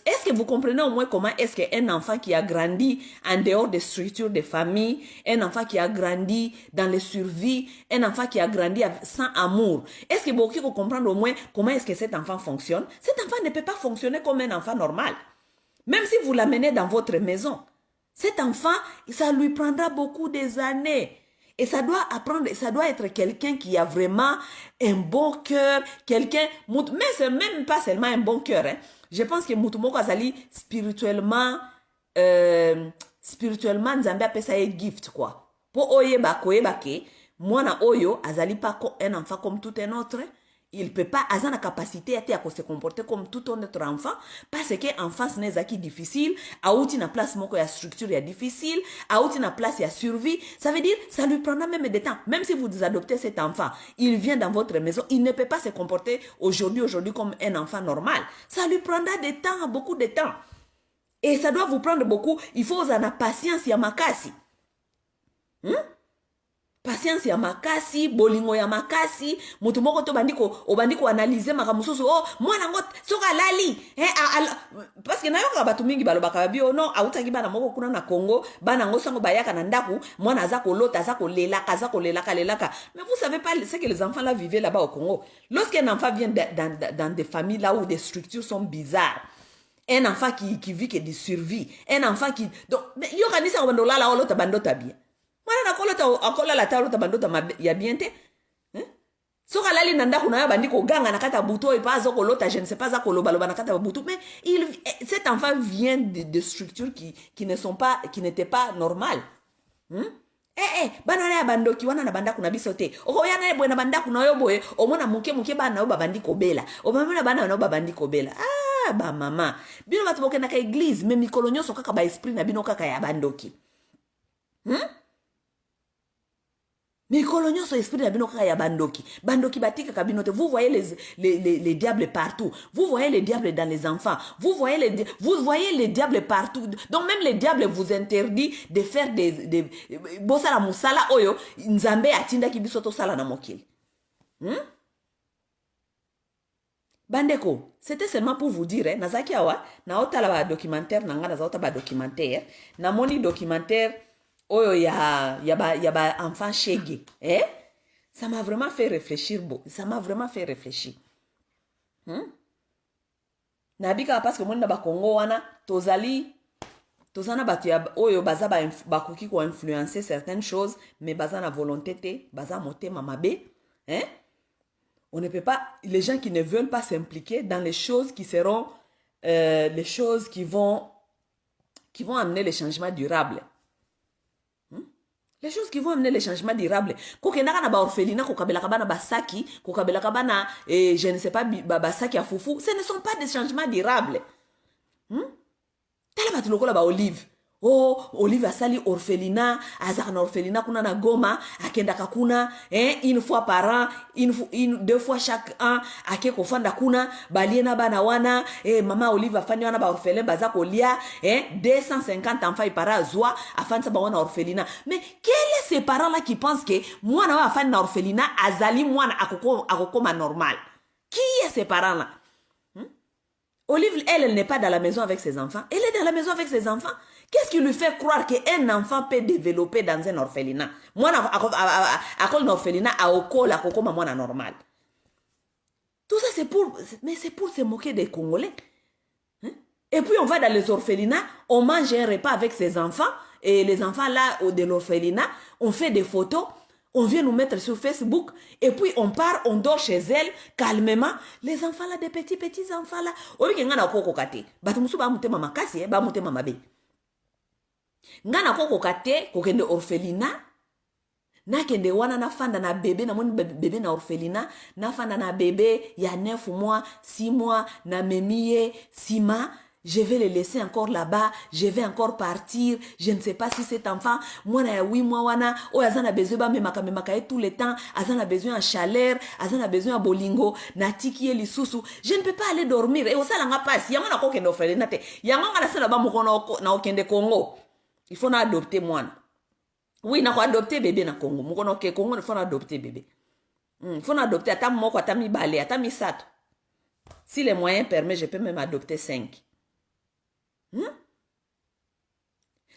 Est-ce que vous comprenez au moins comment est-ce qu'un enfant qui a grandi en dehors des structures de famille, un enfant qui a grandi dans les survies, un enfant qui a grandi sans amour, est-ce que vous comprenez au moins comment est-ce que cet enfant fonctionne? Cet enfant ne peut pas fonctionner comme un enfant normal. Même si vous l'amenez dans votre maison, cet enfant, ça lui prendra beaucoup des années. Et ça doit être quelqu'un qui a vraiment un bon cœur, quelqu'un, mais c'est même pas seulement un bon cœur, Je pense que Mutumoko Azali spirituellement Nzambe apesa ye gift quoi. Po oyeba koyeba ke mwana oyo azali pas un enfant comme tout un autre. Il peut pas azana capacité à se comporter comme tout un autre enfant parce que enfance nezaki difficile, auti na place moko ya structure ya difficile, auti na place ya survie, ça veut dire ça lui prendra même des temps. Même si vous adoptez cet enfant, il vient dans votre maison, il ne peut pas se comporter aujourd'hui comme un enfant normal. Ça lui prendra des temps, beaucoup de temps. Et ça doit vous prendre beaucoup, il faut en avoir patience ya makasi. patience ya makasi, bolingo ya makasi, mutu moko to bandiko analyser makamususu, oh, mwana ngo soka lali, parce que na yoka batu mingi balobaka bio, non, autaki bana moko kuna na Congo, bana ngo sango bayaka na ndaku, mwana azako lota, azako lelaka. Mais vous savez pas ce que les enfants là vivaient là-bas au Congo. Lorsqu'un enfant vient dans des familles là où des structures sont bizarres, un enfant qui vit que de survie, un enfant qui, donc, yoka nisa bandola la olota bandota bien. Mwana akola la talo tabandota ya bien te. Soka lali nanda kuna bandiko ganga nakata buto et pas zoko lota, je ne sais pas zako loba nakata buto, mais cet enfant vient de structures qui ne sont pas, qui n'étaient pas normales. Bana na bandoki wana na banda kuna biso te. Oko yana bwe na banda kuna yo boye, omona muke bana yo babandiko bela. Omona bana yo babandiko bela. Ah ba mama. Bino batu boke na ka église, mais mikolo nyoso kaka ba esprit na bino kaka ya bandoki. Mais coloniaux sont esprit de binoka ya bandoki. Bandoki batika kabinote. Vous voyez les diables partout. Vous voyez les diables dans les enfants. Vous voyez les diables partout. Donc même les diables vous interdit de faire des bosala musala oyo nzambe atinda kibisoto sala na mokili. Bandeko, c'était seulement pour vous dire, nazaki awa, na ota la documentaire, nanga nazauta ba documentaire, na moni documentaire, oh, ya ba enfant shege. Ça m'a vraiment fait réfléchir. Ça m'a vraiment fait réfléchir. Nabika parce que moi na ba Congo wana tozana batu ya oyo baza ba kuki ko influencer certaines choses, mais baza na volonté te, baza motema mabe. On ne peut pas, les gens qui ne veulent pas s'impliquer dans les choses qui seront les choses qui vont amener les changements durables. Les choses qui vont amener les changements durables. Kokenaka na ba orphelinat, kokabelaka bana basaki, kokabelaka bana je ne sais pas basaki à foufou, ce ne sont pas des changements durables. Tala batu lokola ba Olive. Oh, Olive asali orphelinat, azaka na orphelinat kuna na Goma, akendaka kuna, une fois par an, deux fois chaque an, ake kofanda kuna, baliena bana wana, mama Olive afani wana ba orphelin bazako lia, 250 enfants par an zwa, afani sa ba wana orphelinat. Mais quels sont ces parents là qui pensent que mwana wa afani na orphelinat azali mwana akokoma normal? Qui est ces parents là? Olive, elle n'est pas dans la maison avec ses enfants. Elle est dans la maison avec ses enfants. Qu'est-ce qui lui fait croire qu'un enfant peut développer dans un orphelinat? Moi, à un orphelinat, à Okola, Kokoma, moi, normal. Tout ça, c'est pour se moquer des Congolais. Et puis, on va dans les orphelinats, on mange un repas avec ses enfants, et les enfants là, de l'orphelinat, on fait des photos, on vient nous mettre sur Facebook, et puis on part, on dort chez elle, calmement. Les enfants là, des petits enfants là, obi ke ngana koko kate, batu musu ba mutema makasi, ba mutema mabe. Ngana koko kate, kokende orphelinat, na kende wana na fanda na bébé, na moni bébé na orphelinat, na fanda na bébé, ya 9 mois, 6 mois, na memie, 6 mois. Je vais le laisser encore là-bas, je vais encore partir, je ne sais pas si cet enfant, moi na 8 mois wana, oh azana besoin ba memaka tout le temps, azana besoin en chaleur, azana besoin en bolingo, na tiki eli susu, je ne peux pas aller dormir, et osala nga passe, yanga na kokende orphelinat te, yanga nga na sala ba moko na okende Congo, il faut na adopter moi. Oui, na ko adopter bébé na Congo, moko na ke Congo, il faut na adopter bébé. Il faut na adopter ata moko, ata mi balé, ata mi sato. Si les moyens permettent, je peux même adopter 5.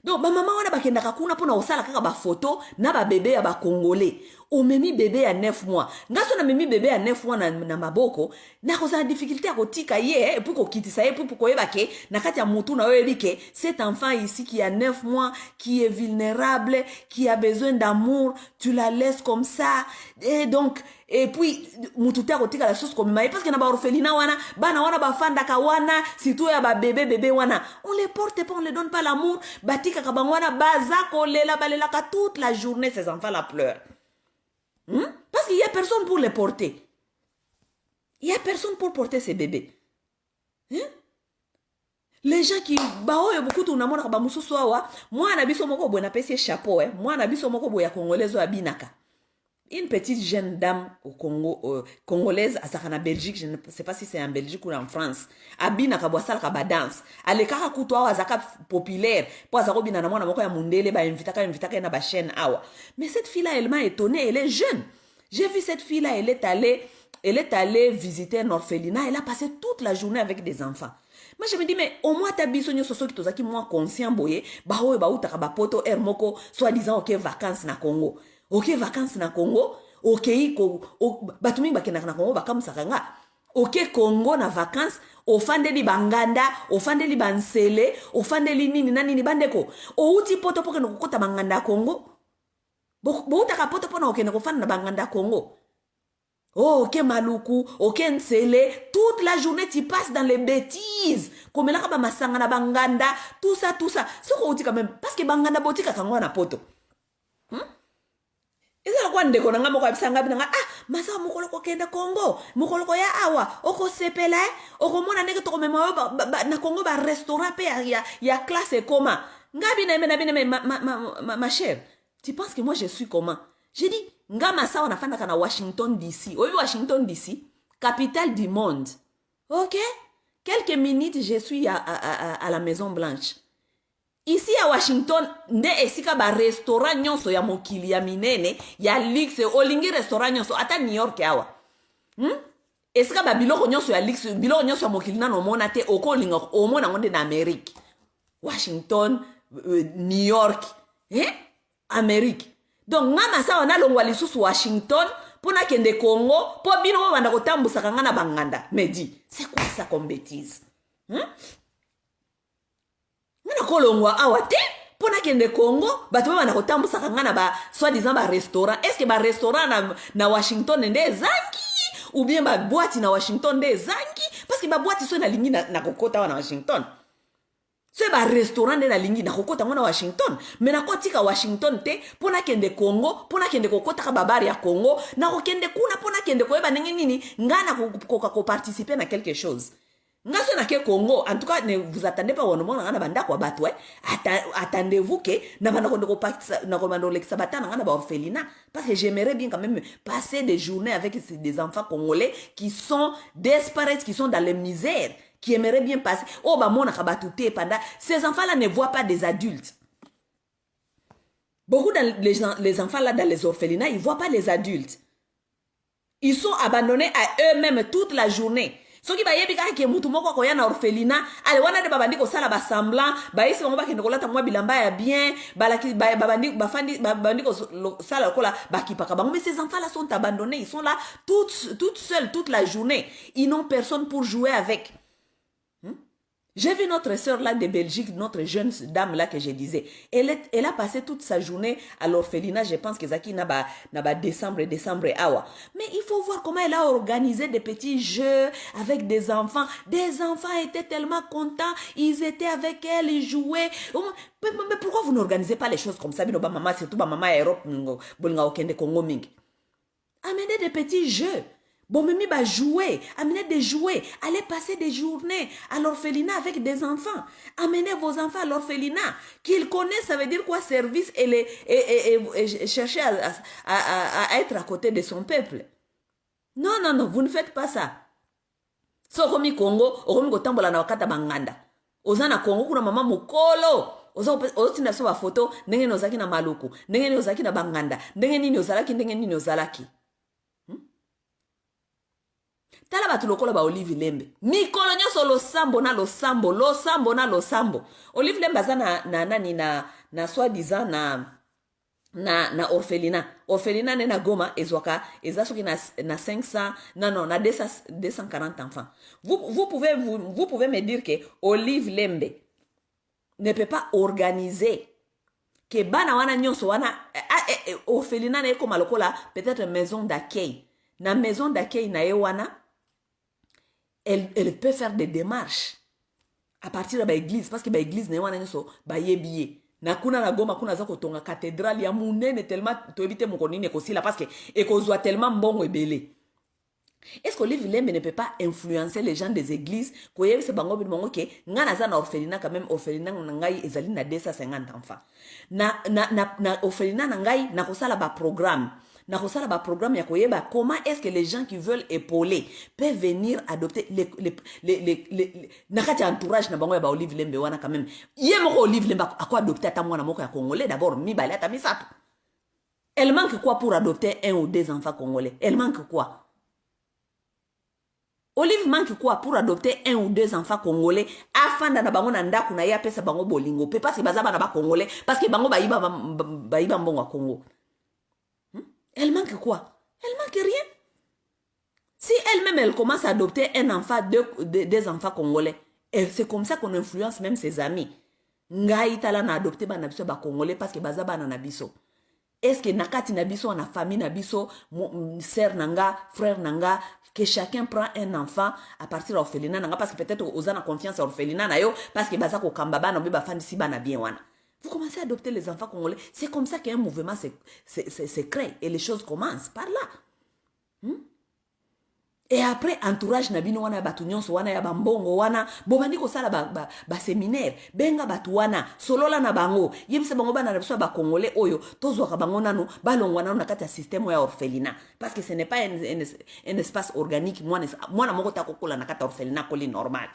Donc ba maman wana bakendaka kuna pona osala kaka ba photo na ba bébé ya ba Congolais. O memi bébé ya 9 mois. Ngaso na memi bébé ya 9 mois na maboko, na koza difficulté à kotika ye et puis ko kitisa ye pour koyeba ke na kati ya mutu na oyebi ke cet enfant ici qui a 9 mois, qui est vulnérable, qui a besoin d'amour, tu la laisses comme ça et donc et puis mututa kotika la chose comme mais parce que na ba orphelinat wana bana wana ba fanda ka wana surtout ya ba bébé wana on les porte pas, on les donne pas l'amour batika ka bangwana baza kolela balela ka toute la journée ces enfants là pleurent. Parce qu'il y a personne pour les porter. Il y a personne pour porter ces bébés. Les gens qui baoyo beaucoup tu namona ba mususu awa mwana biso moko boye na pesi chapeau mwana biso moko boye ya Congolais ya binaka. une petite jeune dame au Congo, congolaise, à Belgique, je ne sais pas si c'est en Belgique ou en France, abina kabwasala kabadance, alekaka kuto azaka populaire, po azako bina na mwana moko ya mundele ba invitaka na ba chaîne awa. Mais cette fille là, elle m'a étonnée, elle est jeune. J'ai vu cette fille là, elle est allée visiter un orphelinat, elle a passé toute la journée avec des enfants. Moi je me dis mais au moins ta bisonyo soso ki tozaki moi conscient boye, ba oyo ba utaka ba poto moko soi-disant OK vacances na Congo. OK vacances na Congo, OK ko batumi bakena na Congo bakamusaka nga. OK Congo na vacances, ofandeli banganda, ofandeli bansele, ofandeli nini na nini bandeko. O uti poto poke no kokota banganda Congo. Bo utaka poto pona okene ko fanda na banganda Congo. Oh, ok maluku, ok nsele, toute la journée tu passes dans les bêtises. Comme là, kaba masanga na banganda, tout ça. Ce qu'on dit quand même, parce que banganda botika kangwa na poto. Eza kwa ndeko na ngamo kwa bisanga binanga, masa mukolo ko kenda Congo, mukolo ko ya awa, oko sepela, oko mona neke to mema na Congo ba restaurant pe ya classe comment. Ngabi na ma chère. Tu penses que moi je suis comment? J'ai dit ngama sa on a fait na Washington DC. Oui, Washington DC, capitale du monde. OK? Quelques minutes je suis à la Maison Blanche. Ici à Washington, nde esika ba restaurant nyonso ya mokili ya minene, ya luxe, olingi restaurant nyonso ata New York awa. Esika ba biloko nyonso ya luxe, biloko nyonso ya mokili na no mona te okolinga omona ngonde na Amerique. Washington, New York, Amerique. Donc ngama sa wana longwa lisusu Washington pona kende Congo po bino banda kotambusaka nga na banganda. Mais dis, c'est quoi ça comme bêtise? Ngana kolongwa awa te pona kende Congo bato banda kotambusaka nga na ba soi-disant ba restaurant. Est-ce que ba restaurant na Washington nde zangi ou bien ba boîte na Washington nde zangi? Parce que ba boîte so na lingi na kokota wana Washington. C'est un restaurant de la ligne na kokota ngona Washington. Mais na kotika Washington te pona kende Congo, pona kende kokota ka babari ya Congo, na kokende kuna pona kende koyeba ndenge nini ngana ko participer na quelque chose. Ngaso na ke Congo, en tout cas ne vous attendez pas wono ngana banda kwa batu attendez-vous que na banda ko participer na ko banda lekisa batana ngana ba orphelinat parce que j'aimerais bien quand même passer des journées avec des enfants congolais qui sont disparus, qui sont dans les misères, qui aimeraient bien passer. Oh, bah, mon akabatouté pendant. Ces enfants-là ne voient pas des adultes. Beaucoup de les enfants là dans les orphelinats, ils ne voient pas les adultes. Ils sont abandonnés à eux-mêmes toute la journée. Ceux qui bayebi ka ke mutu moko ko ya na orphelinat, ale wana de babandi ko sala ba semblant, ba isi ngo ba ke kolata mwa bilamba ya bien, balaki babandi ko sala kola ba kipaka bango. Mais ces enfants là sont abandonnés, ils sont là toutes seuls toute la journée. Ils n'ont personne pour jouer avec. J'ai vu notre sœur là de Belgique, notre jeune dame là que je disais. Elle a passé toute sa journée à l'orphelinat. Je pense que Zaki n'a pas décembre awa. Mais il faut voir comment elle a organisé des petits jeux avec des enfants. Des enfants étaient tellement contents. Ils étaient avec elle, ils jouaient. Mais pourquoi vous n'organisez pas les choses comme ça? Maman, surtout maman Europe, Congo Ming. Amenez des petits jeux. Bon, Mimi va jouer, amenez des jouets, allez passer des journées à l'orphelinat avec des enfants. Amenez vos enfants à l'orphelinat. Qu'ils connaissent, ça veut dire quoi, service et chercher à être à côté de son peuple. Non, vous ne faites pas ça. So, komi Congo, okomi kotambola na wakata banganda. Ozana Congo, kuna mama mukolo. Ozotina so wa photo, ndenge nozaki na maluku, ndenge nozaki na banganda, ndenge nini ozalaki. Tala batu lokola ba Olive Lembe. Mikolo nyoso losambo. Olive Lembe aza na soi-disant na orphelinat. Orphelinat ne na Goma ezwaka ezasoki na 500 na 240 enfants. Vous pouvez me dire que Olive Lembe ne peut pas organiser que bana wana nyonso wana orphelinat na eko malokola peut-être maison d'accueil. Na maison d'accueil na ye wana elle peut faire des démarches à partir de l'église parce que l'église n'est pas so ba yebiye na kuna na Goma kuna za kotonga cathédrale ya munene tellement to éviter mon konine ko sila parce que e ko zwa tellement mbongo ebele. Est-ce que Olive Lembe ne peut pas influencer les gens des églises ko yebise bango bi mongo ke ngana za na orphelinat quand même orphelinat ngai ezali na 250 enfants na orphelinat ngai na ko sala ba programme na kosala ba programme ya koyeba comment est-ce que les gens qui veulent épauler peuvent venir adopter na kati entourage na bango ya ba Olive Lembe wana quand même ye moko Olive Lembe ako adopter ata mwana moko ya congolais d'abord mibale ata misato. Elle manque quoi pour adopter un ou deux enfants congolais? Elle manque quoi? Olive manque quoi pour adopter un ou deux enfants congolais afin na bango na ndaku na ya pesa bango bolingo pe parce que bazaba na ba congolais parce que bango bayiba mbongo wa Congo. Elle manque quoi? Elle manque rien. Si elle-même elle commence à adopter un enfant deux enfants congolais, c'est comme ça qu'on influence même ses amis. Ngai tala na adopter ba na biso ba congolais parce que bazaba na biso. Est-ce que nakati na biso na famille na biso sœur nanga, frère nanga, que chacun prend un enfant à partir de l'orphelinat nanga parce que peut-être aux a confiance à l'orphelinat na yo parce que bazako kambaba na ba fandi si bana bien wana. Vous commencez à adopter les enfants congolais. C'est comme ça qu'un mouvement se crée et les choses commencent par là. Et après, entourage na bino wana batu nyonso wana ya bambongo wana bobandi kosala ba séminaire benga batu wana solola na bango yebisa bango bana na biso ba congolais oyo tozwaka bango nanu balongwa nanu na kati ya système ya orphelinat parce que ce n'est pas un espace organique mwana moko takokola na kati ya orphelinat koli normal.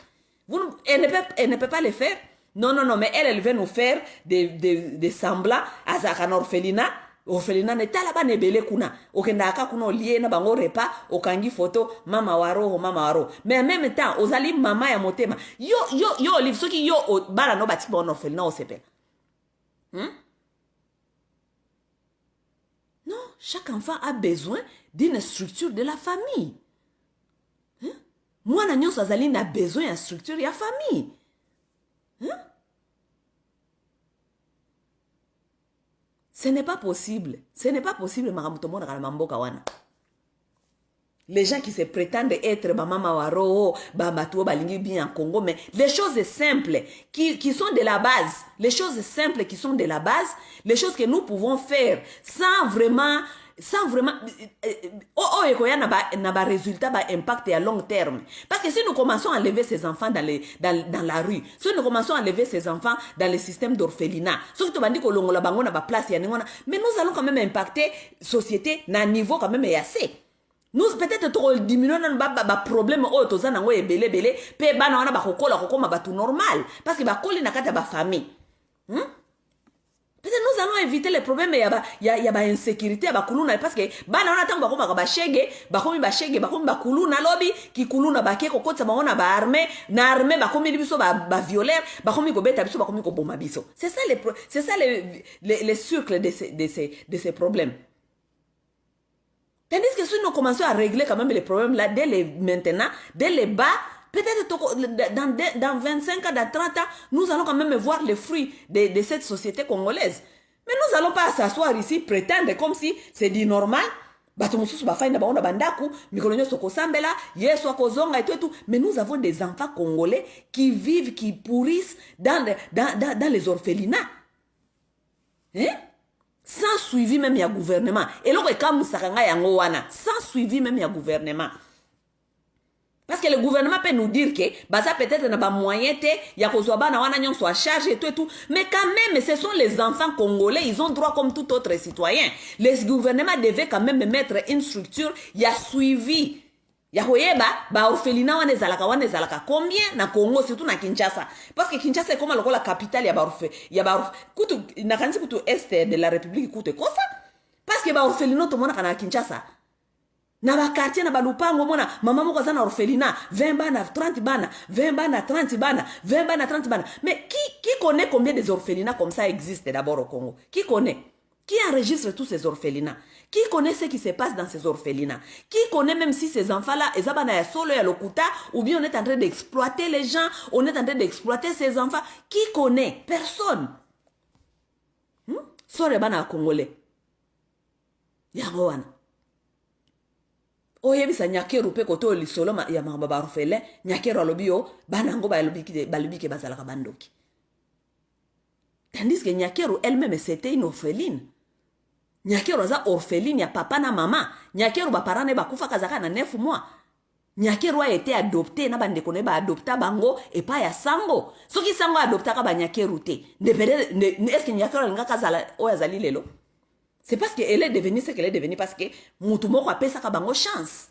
Elle ne peut pas le faire. Non, mais elle veut nous faire des semblants à un orphelinat. Orphelinat ne tala ba nebele kuna. Okendaka kuna lié na bango repas, okangi photo, mama waro. Mais en même temps, ozali mama ya motema. Yo, Olive, soki yo, bala no bati bon orphelinat au CP. Non, chaque enfant a besoin d'une structure de la famille. Moi, nyonso azali na besoin de structure de la famille. Ce n'est pas possible. Ce n'est pas possible, Maramutomo Ramamboka wana. Les gens qui se prétendent être Mama Waro, Bamatuo, Balingi bien en Congo, mais les choses simples qui sont de la base, les choses simples qui sont de la base, les choses que nous pouvons faire sans vraiment n'a pas résultat, pas impact à long terme. Parce que si nous commençons à enlever ces enfants dans la rue, si nous commençons à enlever ces enfants dans le système d'orphelinat, mais nous allons quand même impacter la société à un niveau quand même assez. Nous peut-être to diminuer ba problème o toza nango ebele pe bana wana ba kokola kokoma ba tout normal parce que ba koli na kata ba famille. Peut-être nous allons éviter les problèmes ya ba insécurité ba kuluna parce que bana wana tango bakoma ba shege bakomi ba kuluna lobby ki kuluna ba ke kokotsa ba ona ba armée na armée bakomi biso ba violeur bakomi ko beta biso bakomi ko bomba biso. C'est ça les cercles de ces problèmes. Tandis que si nous commençons à régler quand même les problèmes là, maintenant, dès les bas, peut-être dans 25 ans, dans 30 ans, nous allons quand même voir les fruits de cette société congolaise. Mais nous n'allons pas s'asseoir ici, prétendre comme si c'est dit normal. Mais nous avons des enfants congolais qui vivent, qui pourrissent dans les orphelinats. Hein? Sans suivi même il y a gouvernement. Et là, sans suivi même il y a gouvernement. Parce que le gouvernement peut nous dire que ça peut-être n'a pas moyen il y a soit charge et tout. Mais quand même, ce sont les enfants congolais, ils ont droit comme tout autre citoyen. Les gouvernements devaient quand même mettre une structure, il y a suivi. Yahoyeba ba orphelinat wana ezalaka combien na Congo surtout na Kinshasa parce que Kinshasa est comme la capitale ya ba kutu na kanisi kutu est de la République kutu kosa parce que ba orphelinat to mona kana Kinshasa na ba quartier na ba lupango mona mama moko za na orphelinat 20 bana 30 bana 20 bana 30 bana 20 bana 30 bana mais qui connaît combien des orphelinats comme ça existent d'abord au Congo? Qui connaît? Qui enregistre tous ces orphelinats? Qui connaît ce qui se passe dans ces orphelinats? Qui connaît même si ces enfants-là, ou bien on est en train d'exploiter les gens, on est en train d'exploiter ces enfants? Qui connaît? Personne. Sorebana Congolais. Yagoana. Oyebisa nyakeru pe koto lisolo ya mababa orphelin, nyakeru alobio, banango balubiki bazalaka bandoki. Tandis que nyakeru elle-même c'était une orpheline. Nyakeru za orpheline ya papa na maman. Nyakeru ba parane ba kufa kazaka na 9 mois. Nyakeru a été adopté na bande kone ba adopta bango et pas ya sango. Soki sango adopta ka ba nyakeru te. Est-ce que nyakeru nga kazala o yazali lelo? C'est parce qu'elle est devenue ce qu'elle est devenue, parce que Moutoumoko a payé sa kabango chance.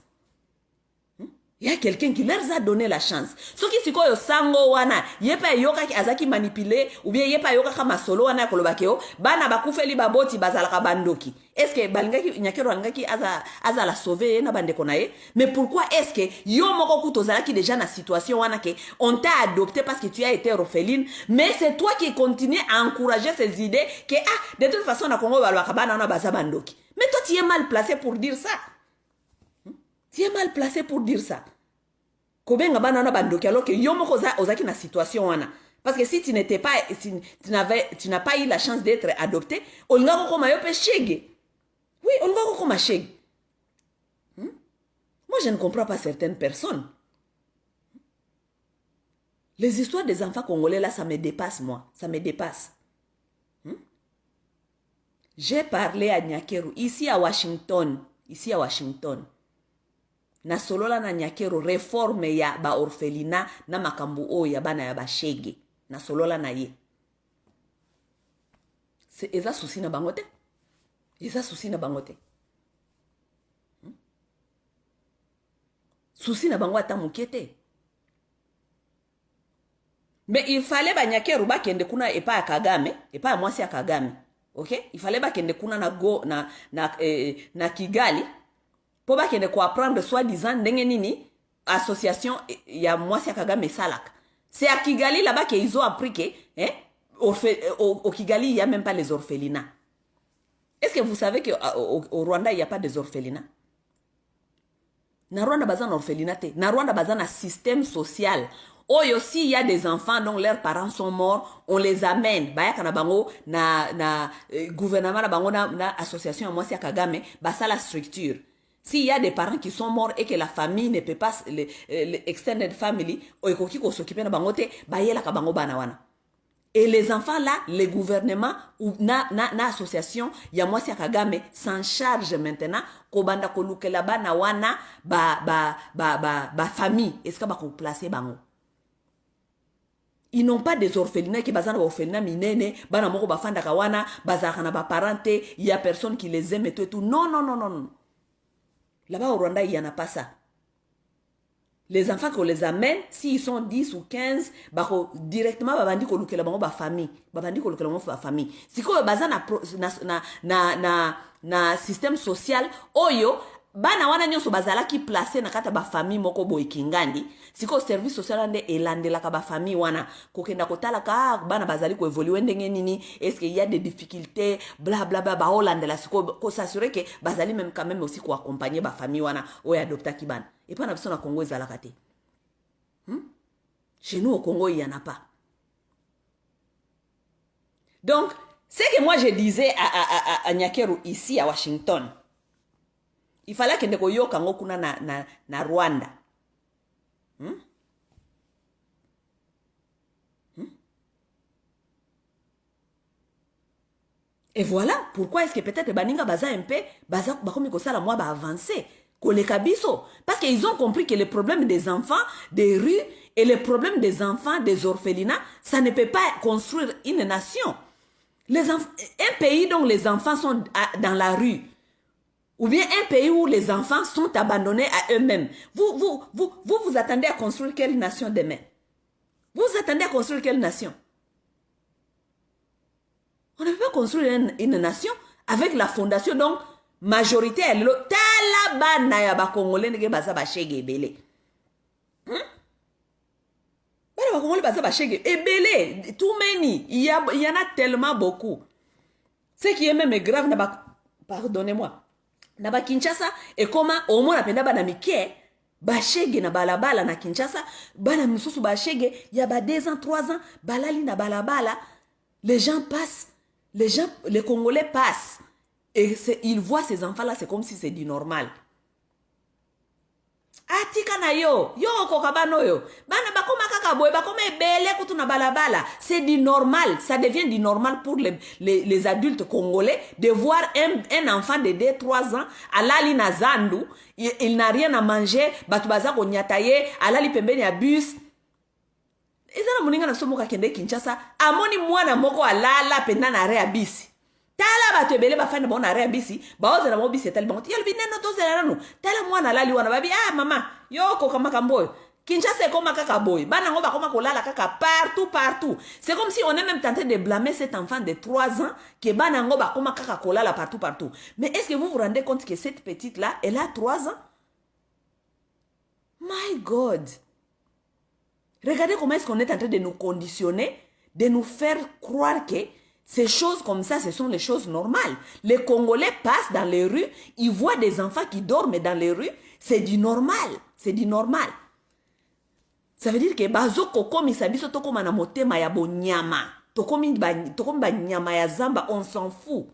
Il y a quelqu'un qui leur a donné la chance. Ce qui siko yo sango wana, yepa yoka ki azaki manipulé, ou bien yepa yoka kama solo wana kolobakeo, bana bakufeli baboti bazalaka bandoki. Est-ce que balingaki nyakero alingaki aza la sauver na bande konaye? Mais pourquoi est-ce que yo moko kutozalaki déjà na situation wana que on t'a adopté parce que tu as été orpheline, mais c'est toi qui continues à encourager ces idées que de toute façon na Congo balwaka bana na baza bandoki. Mais toi tu es mal placé pour dire ça. Tu es mal placé pour dire ça. Kobenga banana bandoki alors que yo moko ozaki na situation wana. Parce que si tu n'étais pas, tu n'as pas eu la chance d'être adopté, olinga koko ma yo pe shege. Oui, olinga koko ma shege. Moi je ne comprends pas certaines personnes. Les histoires des enfants congolais là, ça me dépasse moi, ça me dépasse. J'ai parlé à Nyakeru ici à Washington, na solola na Nyakero réforme ya ba orphelina na makambu o ya bana ya bashege na solola na ye. C'est eza souci na bangote. Eza souci na bangote. Souci na bango ata mukete. Mais il fallait ba Nyakero ba kende kuna epa ya Kagame, epa ya mwasi ya Kagame. OK? Il fallait ba kende kuna na Kigali. Pour pas qu'il ne quoi apprendre soi-disant nini association ya mwasi Kagame salak. C'est à Kigali là-bas qu'ils ont appris que au Kigali il y a même pas les orphelinats. Est-ce que vous savez que au Rwanda il n'y a pas des orphelinats? Na Rwanda bazan orphelinat, na Rwanda bazan un système social. Oh aussi il y a des enfants dont leurs parents sont morts, on les amène. Baya kana bango na gouvernement na bango na association mwasi Kagame basa la structure. S'il y a des parents qui sont morts et que la famille ne peut pas, l'extended family, et les enfants là, les gouvernements ou na association, ya mwasi Kagame s'en charge maintenant, kobanda koluke la bana wana ba famille, est-ce que ba ko placer bango? Ils n'ont pas des orphelinats qui bazana orphelinat minene, bana moko ba fanda kawana, bazaka na ba parenté, il y a personne qui les aime et tout. Non, non, non, non, non. Là-bas au Rwanda, il n'y en a pas ça. Les enfants qu'on les amène, s'ils sont 10 ou 15, directement, babandi ko lukela bango ba famille. Babandi ko lukela bango ba famille. Si ko baza na système social, oyo, bana wana nyonso bazala ki placé na kata ba famille moko boy kingandi. Si ko service social ande elande la ka ba famille wana, ko kenda ko tala ka bana bazali ko évoluer ndenge nini, est-ce qu'il y a des difficultés, bla bla bla ba holande la si ko s'assurer que bazali même quand même aussi ko accompagner ba famille wana o ya adopta ki bana. Et pas na biso na Congo ezala kate. Chez nous au Congo il y en a pas. Donc, ce que moi je disais à Nyakeru ici à Washington, il fallait que ndeko yo kango kuna na Rwanda. Et voilà pourquoi est-ce que peut-être baninga baza un peu baza bakomi ko sala moi ba avancer koleka biso, parce qu'ils ont compris que le problème des enfants des rues et le problème des enfants des orphelinats, ça ne peut pas construire une nation. Un pays dont les enfants sont dans la rue, ou bien un pays où les enfants sont abandonnés à eux-mêmes. Vous attendez à construire quelle nation demain? Vous attendez à construire quelle nation? On ne peut pas construire une nation avec la fondation, donc, majorité, elle est talabana ya ba Congolais nege baza ba shege ebele. Bana ba Congolais baza ba shege ebele, too many, il y en a tellement beaucoup. Ce qui est même grave, pardonnez-moi, na ba Kinshasa, et comment au moins napenda bana mike ba shege na balabala na Kinshasa, bana misusu ba shege, il y a ba 2 ans, 3 ans, balali na balabala, les gens passent, les Congolais passent. Et ils voient ces enfants-là, c'est comme si c'est du normal. Atika na yo kokabano yo. Bana bakoma kaka boy, bakoma ebele kutuna balabala. C'est du normal, ça devient du normal pour les adultes congolais de voir un enfant de 2-3 ans alali na zandu, il n'a rien à manger, batu baza ko nyataye, alali pembeni ya bus. Ezana muninga na somo ka kende Kinshasa, amoni mwana moko alala penda na rea bisi. tala bato ebele bafani bango na rea bisi baozela bango bisi etali bango te yalobi neno tozela nano tala mwana alali wana babi mama yo okoka makambo oyo Kinshasa ekoma kaka boy bana ngo bakoma kolala kaka partout c'est comme si on est même tenté de blâmer cet enfant de 3 ans que bana ngo bakoma kaka kolala partout mais est-ce que vous vous rendez compte que cette petite là elle a 3 ans? My God, regardez comment est-ce qu'on est en train de nous conditionner, de nous faire croire que ces choses comme ça, ce sont les choses normales. Les Congolais passent dans les rues, ils voient des enfants qui dorment dans les rues, c'est du normal, c'est du normal. Ça veut dire que bazo kokomi sabiso tokoma na motema ya bonyama, tokomi ba nyama ya zamba, on s'en fout.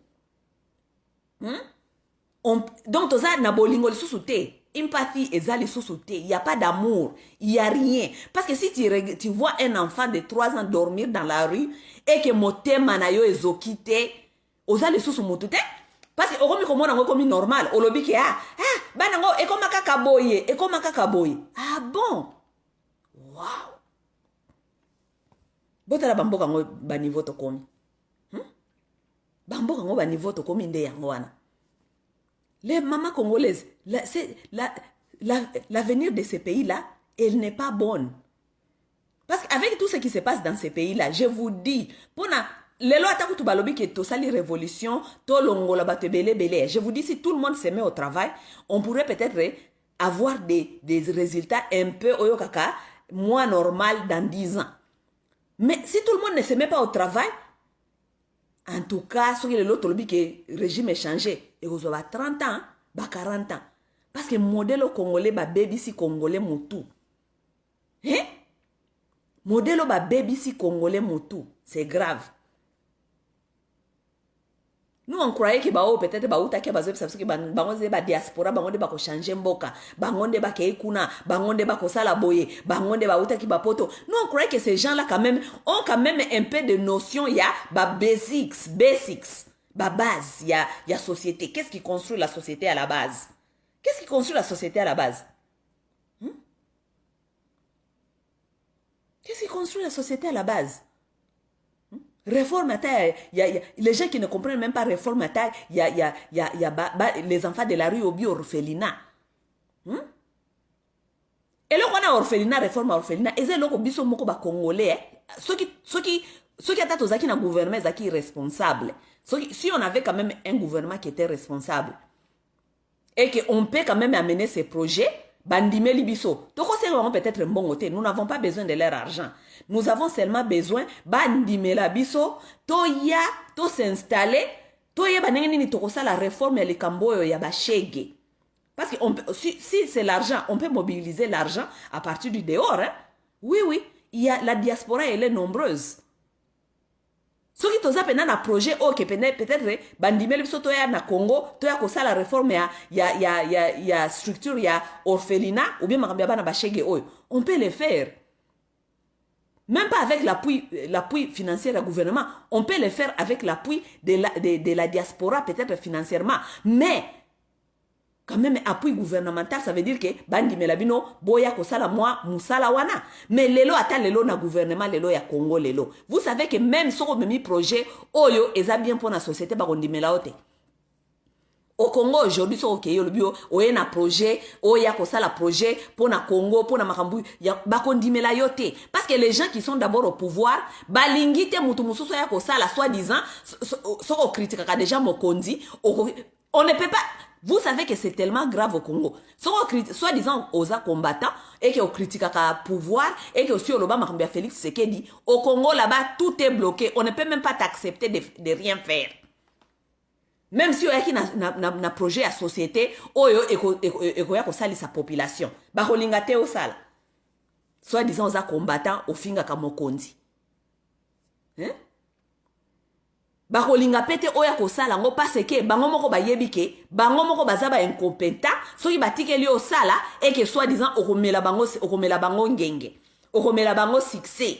Donc toza na bolingo lisusu te. Empathie ezali lisusu te, il y a pas d'amour, il y a rien. Parce que si tu vois un enfant de 3 ans dormir dans la rue et que motema na yo ezoki te, ozali lisusu mutu te. Parce que okomi komona ngo komi normal, olobi ke bana ngo ekoma kaka boye. Ah bon? Wow. Botala bamboka ngo ba niveau to komi. Bamboka ngo ba niveau to komi nde yango wana. Les mamans congolaises, l'avenir de ces pays-là, elle n'est pas bonne. Parce qu'avec tout ce qui se passe dans ces pays-là, je vous dis, je vous dis, si tout le monde se met au travail, on pourrait peut-être avoir des résultats un peu moins normal dans 10 ans. Mais si tout le monde ne se met pas au travail, en tout cas, ce que l'autre dit que le régime est changé, et vous avez 30 ans, 40 ans. Parce que le modèle congolais, baby si congolais moutou. Hein? Modèle baby si congolais moutou. C'est grave. Nous on croyait que peut-être que ba diaspora bangonde ba ko changer mboka bangonde ba ke kuna bangonde ba ko sala boye bangonde ba uta ki ba poto. Nous on croyait que ces gens-là quand même ont quand même un peu de notion ya ba basics ba base ya société. Qu'est-ce qui construit la société à la base? Qu'est-ce qui construit la société à la base? Qu'est-ce qui construit la société à la base? Réforme à terre, les gens qui ne comprennent même pas réforme à terre, il y a les enfants de la rue au bio-orphelinat. Et là, on a orphelinat, réforme à orphelinat, et c'est là qu'on biso moko ba congolais, ceux qui attendent aux acquis dans le gouvernement, ils sont responsables. Si on avait quand même un gouvernement qui était responsable, et qu'on peut quand même amener ces projets, bandime libiso. Peut-être un bon côté. Nous n'avons pas besoin de leur argent. Nous avons seulement besoin bandime la biso. Toya, to s'installer. Toya banengeni to kosa la réforme et le camboyo ya bachege. Parce que si c'est l'argent, on peut mobiliser l'argent à partir du dehors. Hein? Oui. La diaspora, elle est nombreuse. Ce qui toza pena na projet peut-être bandime biso toya na Congo toya kosa la réforme ya structure ya orphelinat ou bien makambia bana bachege oyo on peut le faire même pas avec l'appui financier du gouvernement, on peut le faire avec l'appui de la diaspora peut-être financièrement, mais quand même appui gouvernemental, ça veut dire que bandi melabino boya kosala moi musala wana. Mais lelo ata lelo na gouvernement lelo ya Congo lelo. Vous savez que même si on mis projet oyo eza bien pour la société ba kondi melaote. Au Congo aujourd'hui so okay yo bio oye na projet oya kosala projet pour na Congo pour na makambu ya ba kondi melayote parce que les gens qui sont d'abord au pouvoir balingite mutu mususu ya kosala soi-disant so critique ka déjà mokondi on ne peut pas. Vous savez que c'est tellement grave au Congo. Soi-disant aux combattants et qu'on critique le pouvoir et que aussi au Lobama Félix Tshisekedi, au Congo là-bas tout est bloqué. On ne peut même pas t'accepter de rien faire. Même si on a un projet à société, on a sa population. Baholingate au sala. Soi-disant aux combattants au finga kamokondi. Hein? Bakolinga pete oya kosala ngo parce que bango moko bayebike bango moko bazaba incompétent soki batikeli osala et que soi-disant okomela bango ngenge okomela bango succès.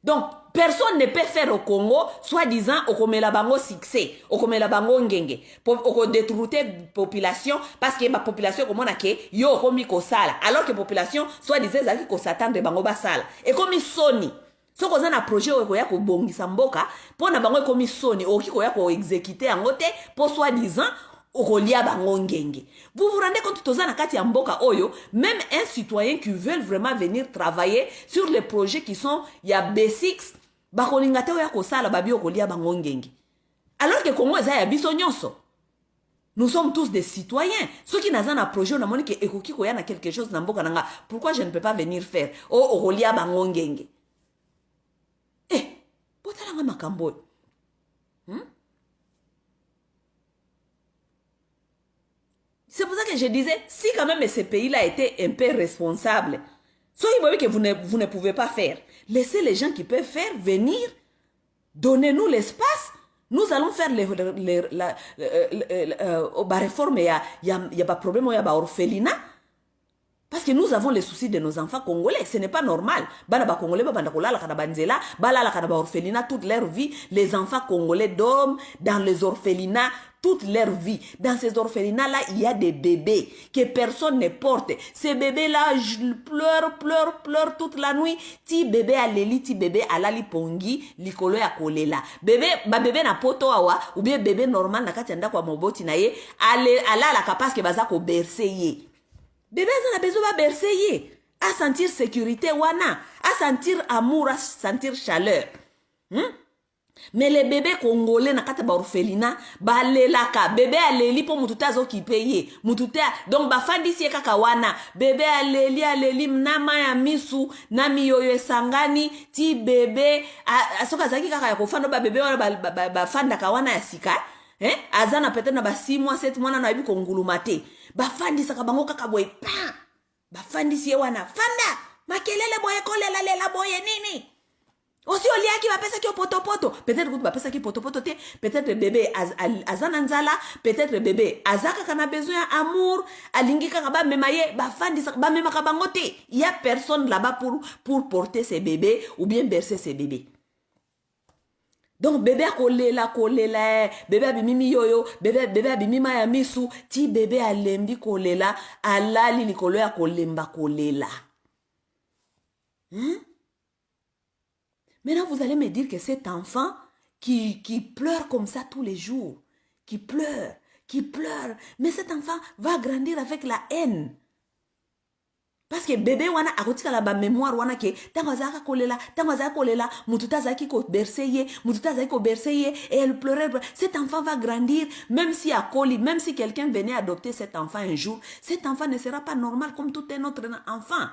Donc personne ne peut faire au Congo soi-disant okomela bango succès okomela bango ngenge pour détruire population parce que ma population comme on a que yo komi kosala alors que population soi-disant zaki ko s'attendre bango basala et comme soni So koza na projet oyo koya ko bongisa mboka, po na bango ekomi soni, oki koya ko exécuter yango te, po soi-disant, okolia bango ngenge. Vous vous rendez compte, toza na kati ya mboka oyo, même un citoyen qui veut vraiment venir travailler sur les projets qui sont ya basics, bakolinga te oya kosala babi okolia bango ngenge. Alors que Congo eza ya biso nyonso. Nous sommes tous des citoyens. Ceux qui n'ont un projet, on a dit que ekoki koya na quelque chose na mboka nanga. Pourquoi je ne peux pas venir faire? Oh, okolia bango ngenge. Eh, botalanga makambo. C'est pour ça que je disais, si quand même ce pays-là était un peu responsable, soyez voyez que vous ne pouvez pas faire. Laissez les gens qui peuvent faire venir, donnez-nous l'espace. Nous allons faire la réforme, il y a pas problème, il y a pas orphelinat. Parce que nous avons les soucis de nos enfants congolais. Ce n'est pas normal. Bana ba congolais, bana kolala kana banzela, bala la kana ba orphelinat toute leur vie. Les enfants congolais dorment dans les orphelinats toute leur vie. Dans ces orphelinats-là, il y a des bébés que personne ne porte. Ces bébés-là pleurent toute la nuit. Ti bébé à l'eli, ti bébé à la lipongi, likolo ya kolela. Bébé, ba bébé na poto awa, ou bien bébé normal na katianda kwa moboti na ye, ala la capacité que baza ko bercer ye. Bébé a besoin de bercer, à sentir sécurité, wana, à sentir amour, à sentir chaleur. Mais les bébés congolais na kata ba orphelinat, ba lelaka, bébé aleli po mututa zo ki paye, mututa, donc ba fandi si kaka wana, bébé aleli mnama ya misu, nami yoyo sangani, ti bébé, asoka zaki kaka ya kofando ba bébé wana ba fanda ka wana ya sika, azana peut-être na ba 6 mois, 7 mois na yebi kongulumate. Bafandi saka bango kaka boy pa bafandi siye wana fanda makelele boye kolela lela boye nini osi oliaki bapesa ki poto peut-être que bapesa ki poto te peut-être bébé azana nzala peut-être bébé azaka kana besoin amour alingi kaka ba memaye bafandi saka ba memaka bango te il y a personne là-bas pour porter ses bébés ou bien bercer ses bébés. Donc bébé a kolela, bébé a bimimi yoyo, bébé a bimima ya misu, ti bébé a lembi kolela, alali likolo ya kolemba kolela. Maintenant vous allez me dire que cet enfant qui pleure comme ça tous les jours, qui pleure, mais cet enfant va grandir avec la haine. Parce que bébé wana akotika la ba mémoire wana ke tangazaka kolela mututa zaki ko berceye et elle pleurait. Cet enfant va grandir même si à coli, même si quelqu'un venait adopter cet enfant un jour, cet enfant ne sera pas normal comme tout un autre enfant.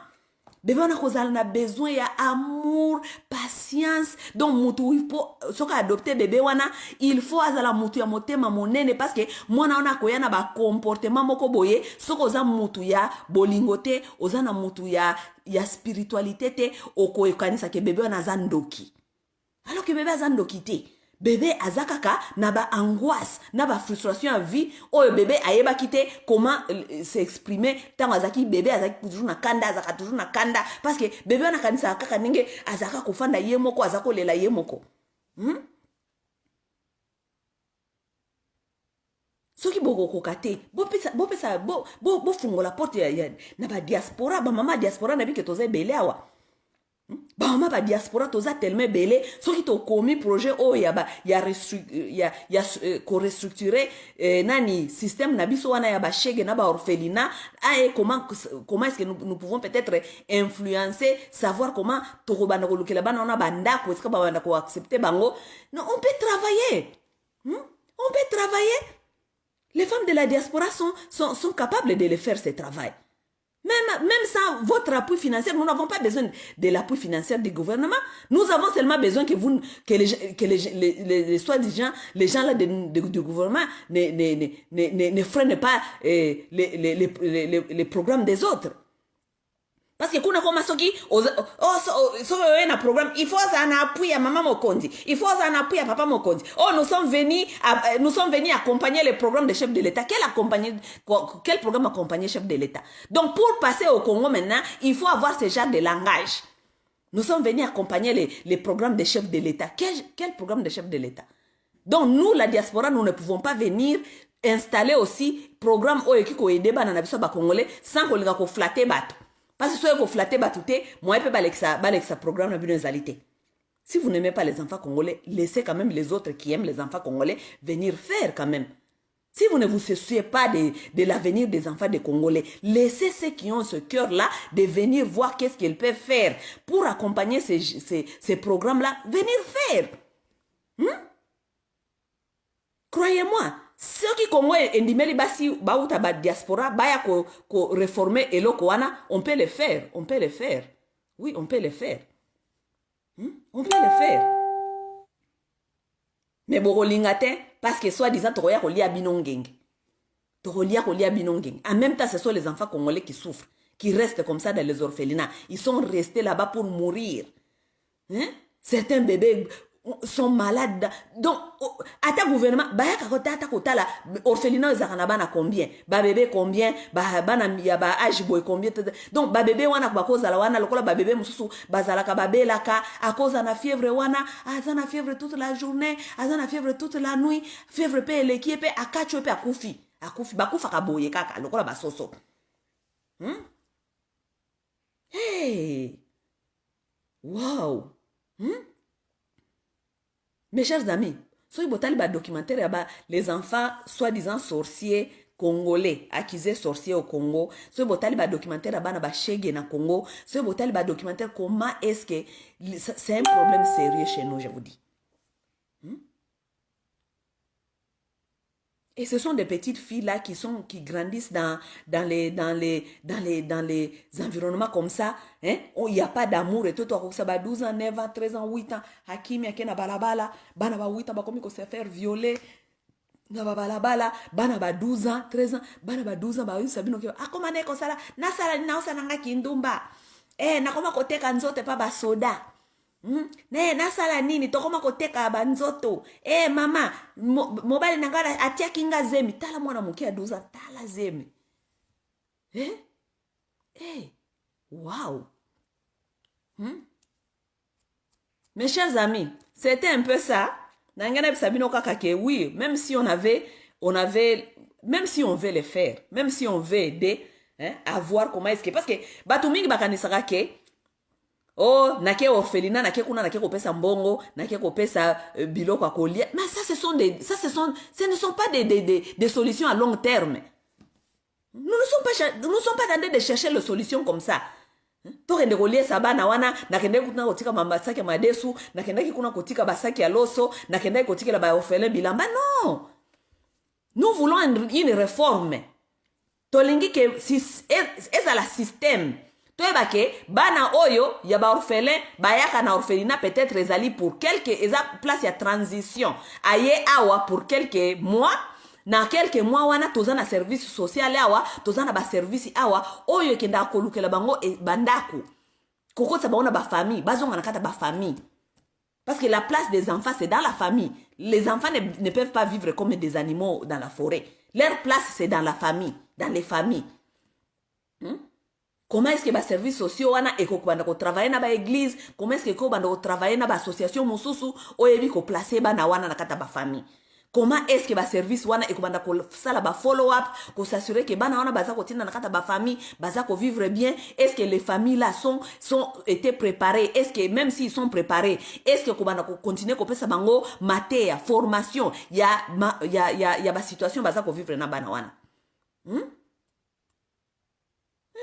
Bébé wana kozala na besoin ya amour, patience. Donc mutu il faut soka adopter bébé wana, il faut azala mutu ya motema monene parce que mwana wana koyana ba comportement moko boye, soko za mutu ya bolingote, ozana mutu ya spiritualité te, oko ekanisa ke bébé wana zandoki. Alors que bébé zandoki te. Bébé azakaka na ba angoisse, na ba frustration à vie, oh bébé ayeba kite comment s'exprimer tant azaki bébé azaki toujours na kanda azaka toujours na kanda parce que bébé na kanisa kaka ninge azaka kufanda yemoko azako lela yemoko. Soki boko kokate, bo fungola porte ya na ba diaspora, ba mama diaspora na bi ke toze bele awa. Bah ba diaspora toza tellement belé so ki to komi projet o ya ko restructurer nani système na biso wana ya ba chege na ba orphelinat comment est-ce que nous pouvons peut-être influencer savoir comment to bana ko lukela bana na banda ko est-ce que ba bana ko accepter bango. Non, on peut travailler. On peut travailler. Les femmes de la diaspora sont capables de le faire ce travail. Même sans votre appui financier, nous n'avons pas besoin de l'appui financier du gouvernement. Nous avons seulement besoin que les soi-disant, les gens là du gouvernement ne freinent pas les programmes des autres. Parce que kuna koma soki un programme, il faut un appui à maman Mokondi, il faut un appui à papa Mokondi. Nous sommes venus accompagner le programme de chef de l'État. Quel programme accompagner chef de l'État? Donc pour passer au Congo maintenant, il faut avoir ce genre de langage. Nous sommes venus accompagner les programmes de chef de l'État. Quel programme de chef de l'État? Donc nous, la diaspora, nous ne pouvons pas venir installer aussi programme qui ko aider bana na biso ba Congolais sans qu'on ko flatter bato. Parce que si vous flattez batouté, moi je peux balayer programme na bino ezalité. Si vous n'aimez pas les enfants congolais, laissez quand même les autres qui aiment les enfants congolais venir faire quand même. Si vous ne vous souciez pas de l'avenir des enfants des Congolais, laissez ceux qui ont ce cœur-là de venir voir qu'est-ce qu'ils peuvent faire pour accompagner ces programmes-là, venir faire. Croyez-moi, ceux qui Congo endimeli basi bauta ba diaspora baya ko réformer eloko wana, on peut le faire, on peut le faire. Oui, on peut le faire. On peut le faire. Mais borolingate parce que soi-disant toroya kolia binongeng. Torolia kolia binongeng. En même temps, ce sont les enfants congolais qui souffrent, qui restent comme ça dans les orphelinats. Ils sont restés là-bas pour mourir. Certains bébés sont malades. Donc, à ta gouvernement, la orphelinat na combien? Ba bébé combien? Ba bana ya ba âge boy combien? Donc, ba bébé wana kwa cause la wana lokola ba bébé mususu bazala ka babela ka à cause na fièvre wana, azana fièvre toute la journée, azana fièvre toute la nuit, fièvre pe leki pe akacho pe akufi. Akufi bakufa ka boye kaka lokola ba soso. Hey! Wow! Mes chers amis, soyez botali ba documentaire les enfants soi-disant sorciers congolais, accusés sorciers au Congo. Soyez botali ba documentaire na ba shege na Congo. Soyez botali ba documentaire comment est-ce que c'est un problème sérieux chez nous, je vous dis. Et ce sont des petites filles là qui grandissent dans les environnements comme ça, hein, où il n'y a pas d'amour et tout, ça va 12 ans, 9 ans, 13 ans, 8 ans, Hakimi akena balabala, bana ba 8 ans, ba komi ko se faire violer, na ba balabala, bana ba 12 ans, 13 ans, bana ba 12 ans, ba sabino ke akomane ko sala, na sala na osana kindumba. Na koma koteka nzote pa ba soda. Ne nasala nini tokoma koteka banzoto mama mobali nangala atia kinga zemi tala mwana muke aduza tala zemi wow. Mes chers amis, c'était un peu ça. Nangana sabino kaka ke oui, même si on avait même si on veut le faire, même si on veut aider, à voir comment est-ce que parce que batumingi bakanisaka ke oh, nake orphelinat, nake kuna, nake kopesa mbongo, nake kopesa biloko akolia. Mais ça, ce ne sont pas des solutions à long terme. Nous ne sommes pas en train de chercher les solutions comme ça. Tokende kolia sabana wana, nakende kuna kotika mambasaki ya madesu, nakende kuna kotika basaki ya loso, nakende kotika la ba orphelin bilamba. Non! Nous voulons une réforme. Tolingi ke eza la système. Toyeba ke bana oyo ya ba orphelin bayaka na orphelinat peut-être ezali pour quelques place ya transition aye awa pour quelques mois na quelques mois wana toza na service social awa toza na ba service awa oyo kenda kolukela bango bandako kokotsa baona ba famille bazonga na kata ba famille parce que la place des enfants c'est dans la famille. Les enfants ne peuvent pas vivre comme des animaux dans la forêt. Leur place c'est dans la famille, dans les familles. Comment est-ce que les services sociaux wana ekokubanda ko travailler na ba église, comment est-ce que ko banda ko travailler na ba association mususu oyebi ko placer bana wana na kata ba famille. Comment est-ce que les services wana ekobanda ko sala ba follow up, ko s'assurer que bana wana baza ko tina na kata ba famille, baza ko vivre bien, est-ce que les familles là sont été préparées, est-ce que même s'ils sont préparés, est-ce que ko banda ko continuer ko pesa bango matière, formation, ya ba situation baza ko vivre na bana wana.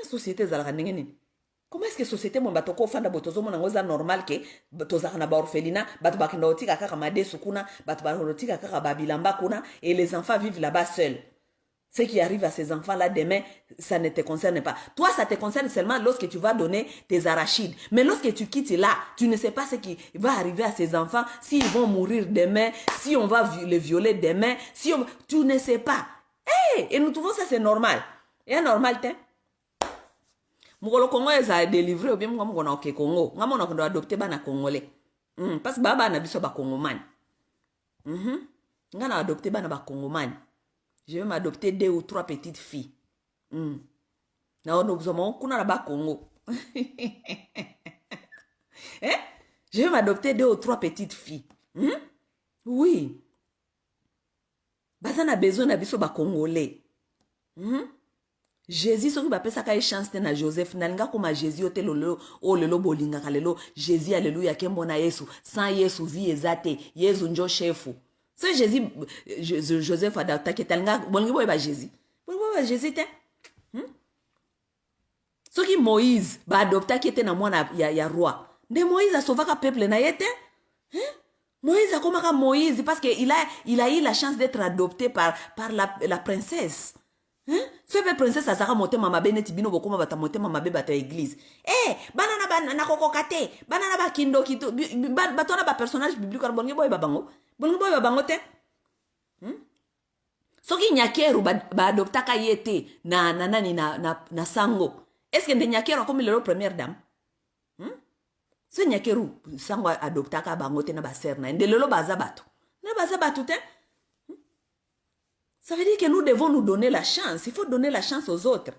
Société zalaka ndenge nini? Comment est-ce que société mon batoko fanda botozo mona ngoza normal ke batoza na ba orphelinat bato bakenda otika kaka madesu kuna bato barotika kaka babilamba kuna et les enfants vivent là-bas seuls. Ce qui arrive à ces enfants-là demain, ça ne te concerne pas. Toi, ça te concerne seulement lorsque tu vas donner tes arachides. Mais lorsque tu quittes là, tu ne sais pas ce qui va arriver à ces enfants, s'ils vont mourir demain, si on va les violer demain, tu ne sais pas. Et nous trouvons ça c'est normal. Et normal, t'es. Mukolo Congo eza délivré ou bien mukolo na ok Congo. Ngamo na kondo adopter bana congolais. Parce que baba na biso ba congomani. Ngana adopter bana ba congomani. Je vais m'adopter 2 ou 3 petites filles. Na ono kuzomo kuna na ba Congo. Je vais m'adopter 2 ou 3 petites filles. Oui. Baza na besoin na biso ba congolais. Jésus soki bapesaka ye chance te na Joseph nalinga koma Jésus ote lelo bolingaka lelo Jésus alléluia kembo na Yesu sans Yesu vie eza te Yesu njo chefu so Jésus Joseph adaptaki talinga bolingi boyeba Jésus bolingi boyeba Jésus te soki Moïse baadoptaki te na mwana ya roi nde Moïse asovaka peuple na ye te Moïse akomaka Moïse parce que il a eu la chance d'être adopté par la princesse. Febe princesse azaka motema mabe neti bino bokoma bata motema mabe bata église. Banana na kokokate, banana ba kindo kito, batona ba personnage biblique ar bonge boy babango. Bonge boy babango te. Soki nyakeru ba adoptaka yete na sango. Est-ce que nyakeru comme le première dame? So nyakeru sango adoptaka bango te na ba sœur na ndelelo baza bato. Na baza bato te. Ça veut dire que nous devons nous donner la chance. Il faut donner la chance aux autres.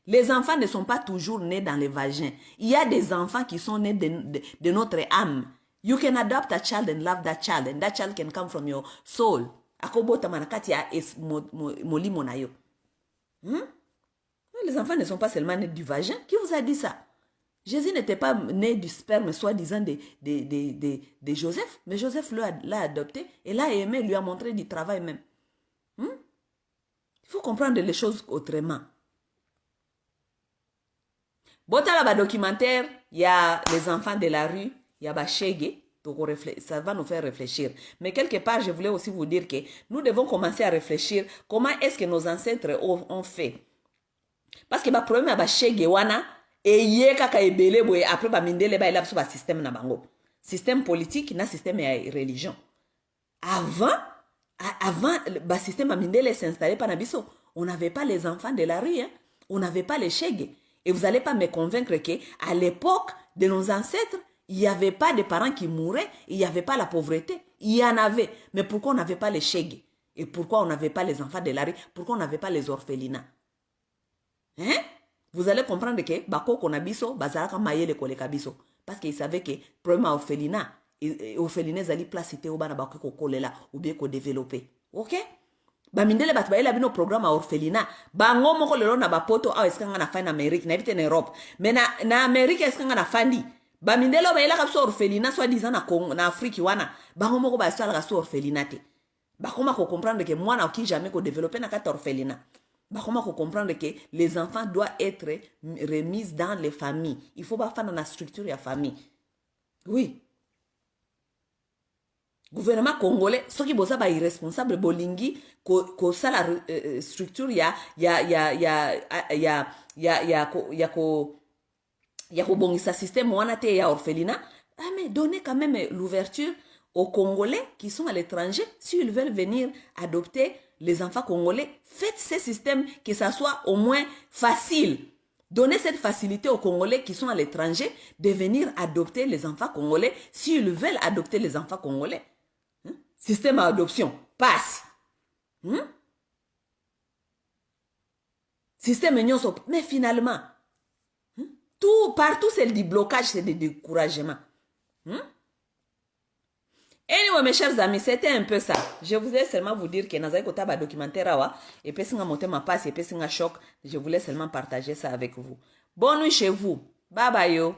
Les enfants ne sont pas toujours nés dans les vagins. Il y a des enfants qui sont nés de notre âme. You can adopt a child and love that child. And that child can come from your soul. Les enfants ne sont pas seulement nés du vagin. Qui vous a dit ça? Jésus n'était pas né du sperme, soi-disant, de Joseph, mais Joseph l'a adopté et l'a aimé, lui a montré du travail même. Il faut comprendre les choses autrement. Botala ba documentaire, il y a les enfants de la rue, il y a Bachege, ça va nous faire réfléchir. Mais quelque part, je voulais aussi vous dire que nous devons commencer à réfléchir comment est-ce que nos ancêtres ont fait. Parce que le problème est Bachege, wana, et yé kaka ebele boye après ba mindele ba elapso ba système na bango système politique na système ya religion avant ba système ba mindele s'installer par na biso on n'avait pas les enfants de la rue hein? On n'avait pas les chègues et vous allez pas me convaincre que à l'époque de nos ancêtres il y avait pas de parents qui mouraient il y avait pas la pauvreté il y en avait mais pourquoi on n'avait pas les chègues et pourquoi on n'avait pas les enfants de la rue pourquoi on n'avait pas les orphelinats hein. Vous allez comprendre que bako konabiso bazalaka mayele koleka biso parce qu'ils savaient que problème orphelinat zali place ite obana bako kokolela ou bien ko développer. OK? Ba mindele bat ba ela bino programme orphelinat bango moko lelo na bapoto aw eskanga na fin Amerique na bite en Europe mais na Amerique eskanga na fandi ba mindele ba ela ka so orphelinat soit disant na Congo na Afrique wana bango moko ba sala ka so orphelinat te bakoma ko comprendre que moi na ki jamais ko développer na kata orphelinat. Comment comprendre que les enfants doivent être remis dans les familles. Il faut pas faire dans la structure de la famille. Oui. Gouvernement congolais, ce qui est irresponsable, bolingi, ko ça la structure ya bongisa système wana te ya orphelinat. Ah mais donnez quand même l'ouverture aux Congolais qui sont à l'étranger s'ils veulent venir adopter les enfants congolais, faites ce système que ça soit au moins facile. Donnez cette facilité aux Congolais qui sont à l'étranger de venir adopter les enfants congolais s'ils veulent adopter les enfants congolais. Système à adoption, passe. Système union, mais finalement, partout c'est du blocage, c'est du découragement. Anyway, mes chers amis, c'était un peu ça. Je voulais seulement vous dire que dans un documentaire, et puis si vous montez ma passe, et puis si vous choc, je voulais seulement partager ça avec vous. Bonne nuit chez vous. Bye bye yo.